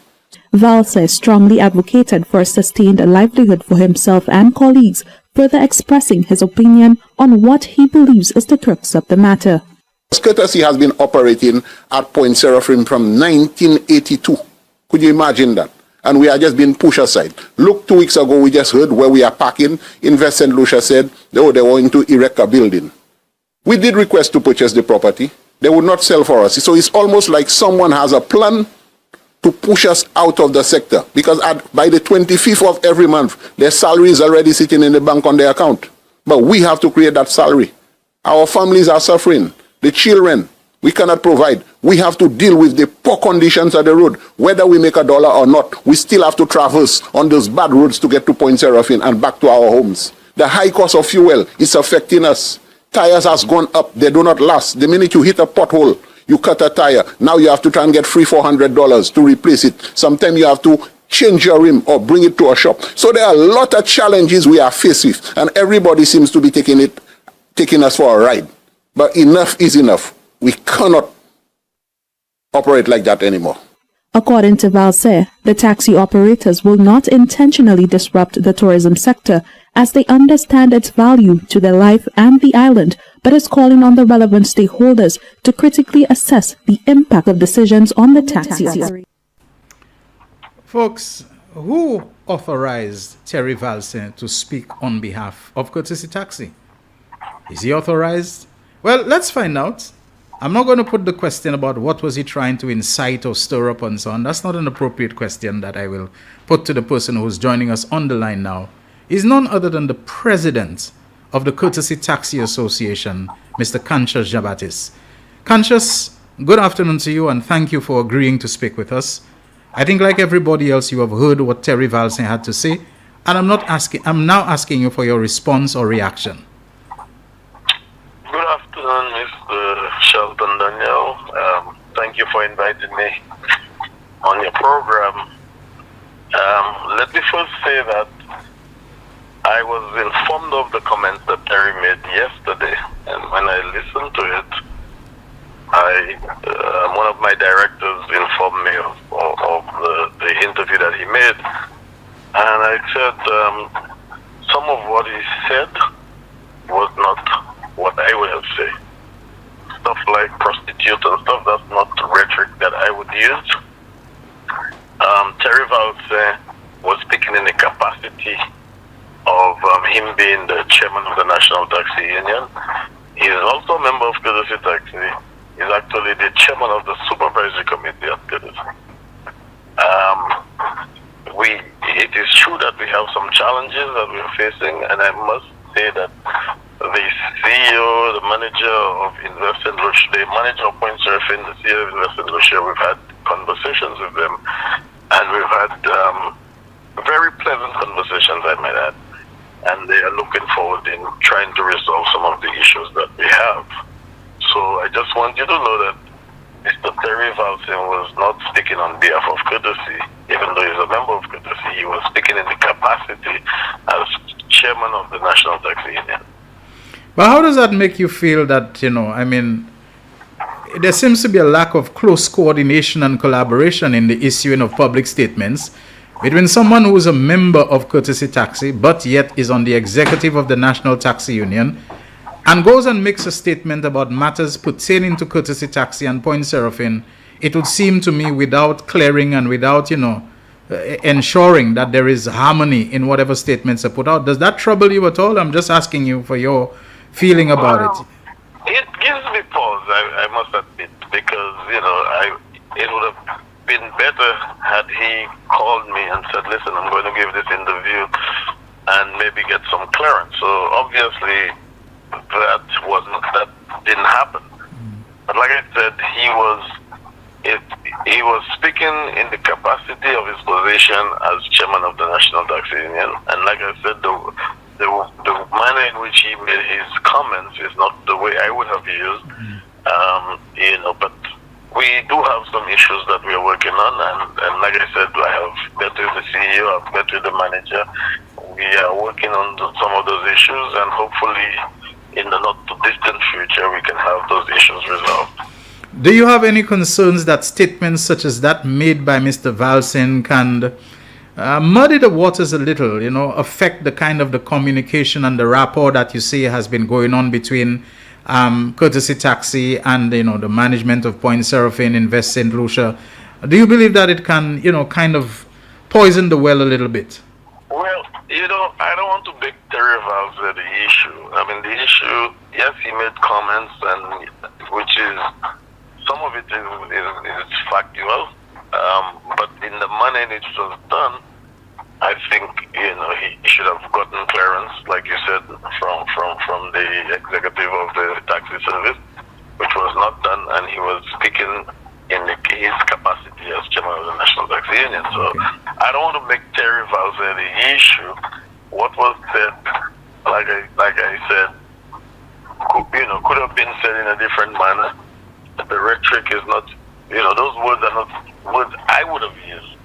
Valse strongly advocated for a sustained livelihood for himself and colleagues, further expressing his opinion on what he believes is the crux of the matter. Courtesy has been operating at Point Seraphine from 1982. Could you imagine that? And we are just being pushed aside. Look, 2 weeks ago, we just heard where we are parking. Invest St. Lucia said, they were going to erect a building. We did request to purchase the property. They would not sell for us. So it's almost like someone has a plan to push us out of the sector. Because by the 25th of every month, their salary is already sitting in the bank on their account. But we have to create that salary. Our families are suffering. The children, we cannot provide. We have to deal with the poor conditions of the road. Whether we make $1 or not, we still have to traverse on those bad roads to get to Point Seraphine and back to our homes. The high cost of fuel is affecting us. Tires has gone up. They do not last. The minute you hit a pothole, you cut a tire. Now you have to try and get $300-400 to replace it. Sometimes you have to change your rim or bring it to a shop. So there are a lot of challenges we are faced with, and everybody seems to be taking us for a ride. But enough is enough. We cannot operate like that anymore. According to Valse, the taxi operators will not intentionally disrupt the tourism sector, as they understand its value to their life and the island, but is calling on the relevant stakeholders to critically assess the impact of decisions on the taxi. Folks, who authorized Terry Valsin to speak on behalf of Courtesy Taxi? Is he authorized? Well, let's find out. I'm not going to put the question about what was he trying to incite or stir up and so on. That's not an appropriate question that I will put to the person who's joining us on the line now. He's none other than the president of the Courtesy Taxi Association, Mr. Conscious Jabatis. Conscious, good afternoon to you and thank you for agreeing to speak with us. I think like everybody else, you have heard what Terry Valsin had to say, and I'm now asking you for your response or reaction. Good afternoon, Mr. Shelton Daniel. Thank you for inviting me on your program. Let me first say that I was informed of the comments that Terry made yesterday, and when I listened to it, one of my directors informed me of the interview that he made, and I said some of what he said was not what I would have said. Stuff like prostitute and stuff, that's not the rhetoric that I would use. Terry Valsin was speaking in the capacity of him being the chairman of the National Taxi Union. He is also a member of Courtesy Taxi. He's actually the chairman of the supervisory committee at Courtesy. It is true that we have some challenges that we are facing, and I must say that the CEO, the manager of Invest in Lucia, the manager of Point Surfing, the CEO of Invest in Lucia, we've had conversations with them, and we've had very pleasant conversations, I might add, and they are looking forward in trying to resolve some of the issues that we have. So I just want you to know that Mr. Terry Valsin was not speaking on behalf of Courtesy, even though he's a member of Courtesy. He was speaking in the capacity as chairman of the National Taxi Union. But how does that make you feel that, there seems to be a lack of close coordination and collaboration in the issuing of public statements between someone who is a member of Courtesy Taxi, but yet is on the executive of the National Taxi Union, and goes and makes a statement about matters pertaining to Courtesy Taxi and Point Seraphine? It would seem to me without clearing and without, ensuring that there is harmony in whatever statements are put out. Does that trouble you at all? I'm just asking you for your feeling about it. It gives me pause, I must admit, because, it would have been better had he called me and said, listen, I'm going to give this interview and maybe get some clearance. So obviously that didn't happen. But like I said, he was speaking in the capacity of his position as chairman of the National Taxi Union, and like I said, the manner in which he made his comments is not the way I would have used. But we do have some issues that we are working on, and like I said, I have met with the CEO, I've met with the manager. We are working on some of those issues, and hopefully in the not too distant future we can have those issues resolved. Do you have any concerns that statements such as that made by Mr. Valsin can muddy the waters a little, affect the kind of the communication and the rapport that you see has been going on between Courtesy Taxi and, the management of Point Seraphine, Invest St. Lucia? Do you believe that it can, kind of poison the well a little bit? Well, I don't want to make Terry Valsin the issue. I mean, the issue, yes, he made comments, and which is, some of it is factual, but in the manner in which it was done, I think he should have gotten clearance, like you said, from the executive of the taxi service, which was not done, and he was speaking in his capacity as chairman of the National Taxi Union. So I don't want to make Terry Valsin the issue. What was said, like I said, could have been said in a different manner. The rhetoric is not, those words are not words I would have used.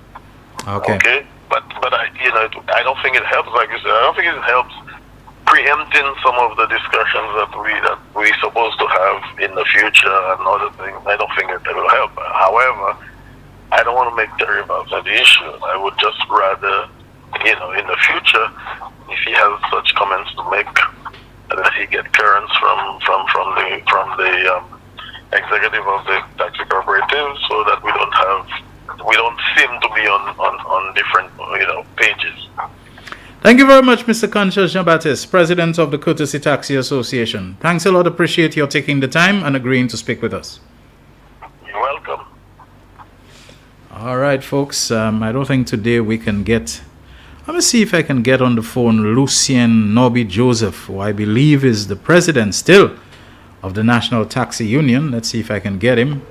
Okay. But I don't think it helps, like you said. I don't think it helps preempting some of the discussions that we're supposed to have in the future and other things. I don't think it will help. However, I don't want to make Terry Valsin the issue. I would just rather, in the future, if he has such comments to make, that he get clearance from the executive of the taxi cooperative, so that we don't have we don't seem to be on different pages. Thank you very much, Mr. Conscious Jean-Baptiste, President of the Courtesy Taxi Association. Thanks a lot. Appreciate your taking the time and agreeing to speak with us. You're welcome. All right, folks. I don't think today we can get... Let me see if I can get on the phone Lucien Nobby Joseph, who I believe is the president still of the National Taxi Union. Let's see if I can get him.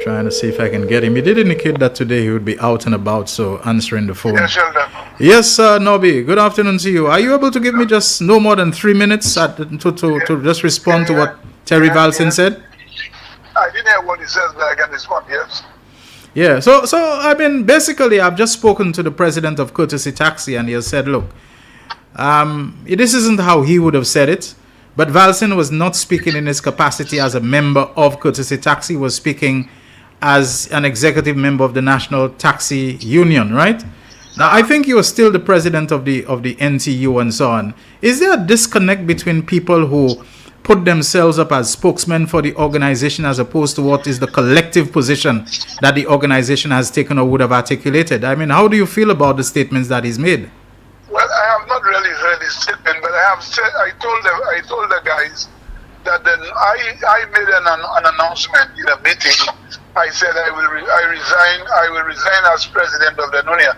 Trying to see if I can get him. He did indicate that today he would be out and about, so answering the phone. Yes, Shelton. Yes, Nobby. Good afternoon to you. Are you able to give me just no more than 3 minutes to just respond to what Terry Valsin said? I didn't hear what he says, but I can respond, yes. Yeah, so I mean, basically, I've just spoken to the president of Courtesy Taxi, and he has said, look, this isn't how he would have said it, but Valsin was not speaking in his capacity as a member of Courtesy Taxi, he was speaking as an executive member of the National Taxi Union, right? Now, I think you are still the president of the NTU and so on. Is there a disconnect between people who put themselves up as spokesmen for the organization as opposed to what is the collective position that the organization has taken or would have articulated? I mean, how do you feel about the statements that he's made? Well, I have not really heard his statement, but I told the guys that then I made an announcement in a meeting. I said I will resign as president of the union.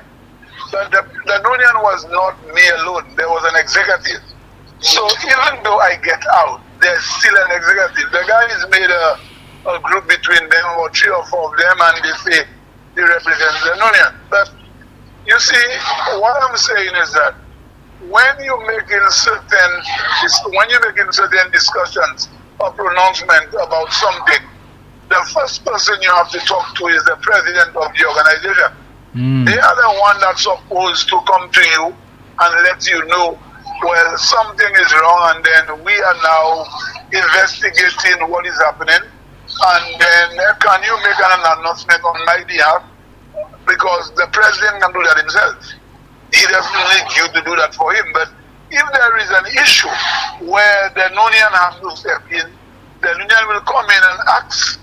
But the union was not me alone. There was an executive. So even though I get out, there's still an executive. The guys made a group between them, or 3 or 4 of them, and they say they represent the union. But you see, what I'm saying is that when you're making certain discussions or pronouncement about something, the first person you have to talk to is the president of the organization. They are the one that's supposed to come to you and let you know, well, something is wrong, and then we are now investigating what is happening, and then can you make an announcement on my behalf? Because the president can do that himself. He doesn't need you to do that for him. But if there is an issue where the union has to step in, the union will come in and ask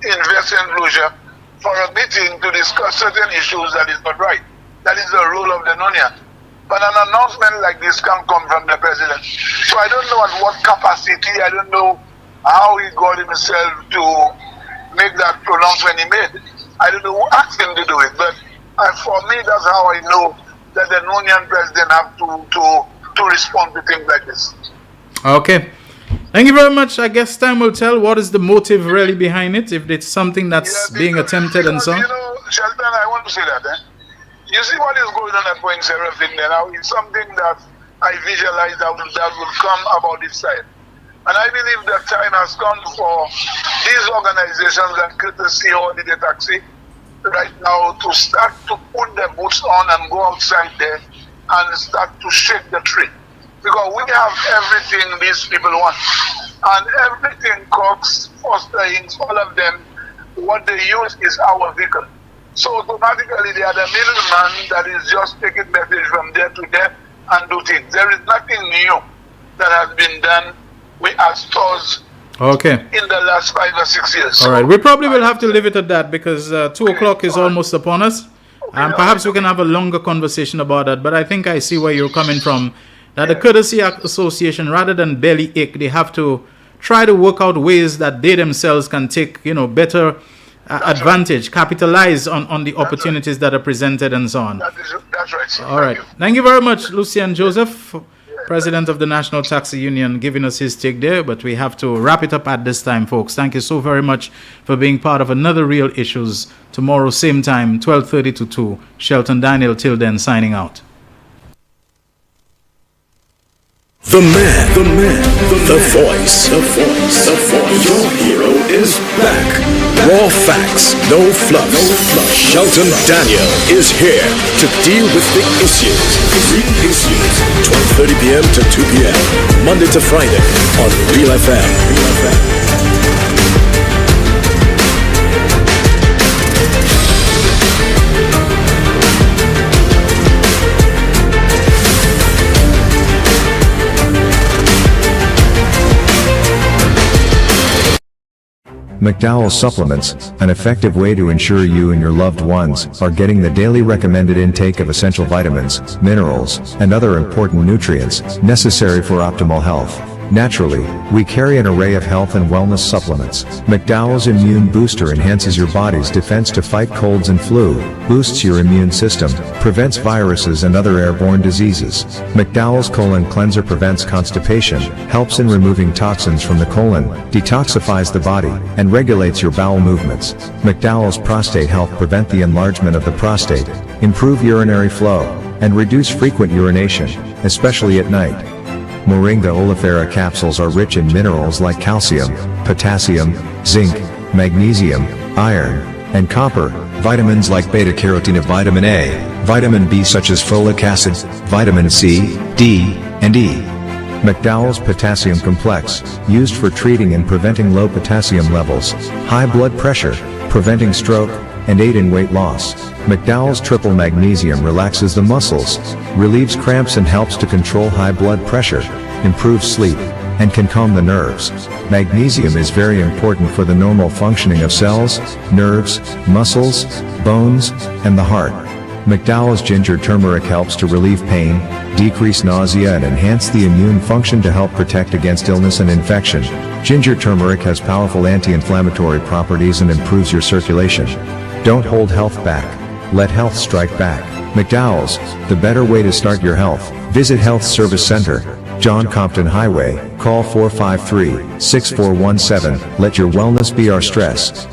Investment Closure for a meeting to discuss certain issues that is not right. That is the role of the union. But an announcement like this can come from the president. So I don't know at what capacity, I don't know how he got himself to make that pronouncement he made. I don't know who asked him to do it, but for me, that's how I know that the union president have to respond to things like this. Okay. Thank you very much. I guess time will tell what is the motive really behind it, if it's something that's being attempted and so on. You know, Shelton, I want to say that. You see what is going on at Point Seraphim there now is something that I visualize that will come about this side. And I believe the time has come for these organizations like Courtesy or the Taxi right now to start to put their boots on and go outside there and start to shake the tree. Because we have everything these people want. And everything, Cox, Foster Inc., all of them, what they use is our vehicle. So automatically they are the middleman that is just taking message from there to there and do things. There is nothing new that has been done with our stores in the last 5 or 6 years. All right, we probably will have to leave it at that because 2 o'clock is almost upon us. And perhaps we can have a longer conversation about that. But I think I see where you're coming from. That the Courtesy Association, rather than belly ache, they have to try to work out ways that they themselves can take, better advantage, capitalize on the opportunities that are presented and so on. That's right, sir. All right. Thank you very much, Lucien Joseph, President of the National Taxi Union, giving us his take there. But we have to wrap it up at this time, folks. Thank you so very much for being part of another Real Issues. Tomorrow, same time, 12:30 to 2. Shelton Daniel, till then, signing out. The voice. Your hero is back. Raw facts, no fluff. Shelton Daniel is here to deal with the issues. Real Issues, 12:30 p.m. to 2 p.m. Monday to Friday on Real FM. McDowell supplements, an effective way to ensure you and your loved ones are getting the daily recommended intake of essential vitamins, minerals, and other important nutrients necessary for optimal health. Naturally, we carry an array of health and wellness supplements. McDowell's Immune Booster enhances your body's defense to fight colds and flu, boosts your immune system, prevents viruses and other airborne diseases. McDowell's Colon Cleanser prevents constipation, helps in removing toxins from the colon, detoxifies the body, and regulates your bowel movements. McDowell's Prostate Health prevent the enlargement of the prostate, improve urinary flow, and reduce frequent urination, especially at night. Moringa oleifera capsules are rich in minerals like calcium, potassium, zinc, magnesium, iron, and copper, vitamins like beta-carotene of vitamin A, vitamin B such as folic acid, vitamin C, D, and E. McDowell's Potassium Complex, used for treating and preventing low potassium levels, high blood pressure, preventing stroke, and aid in weight loss. McDowell's Triple Magnesium relaxes the muscles, relieves cramps and helps to control high blood pressure, improves sleep, and can calm the nerves. Magnesium is very important for the normal functioning of cells, nerves, muscles, bones, and the heart. McDowell's Ginger Turmeric helps to relieve pain, decrease nausea and enhance the immune function to help protect against illness and infection. Ginger turmeric has powerful anti-inflammatory properties and improves your circulation. Don't hold health back. Let health strike back. McDowell's, the better way to start your health. Visit Health Service Center, John Compton Highway, call 453-6417. Let your wellness be our stress.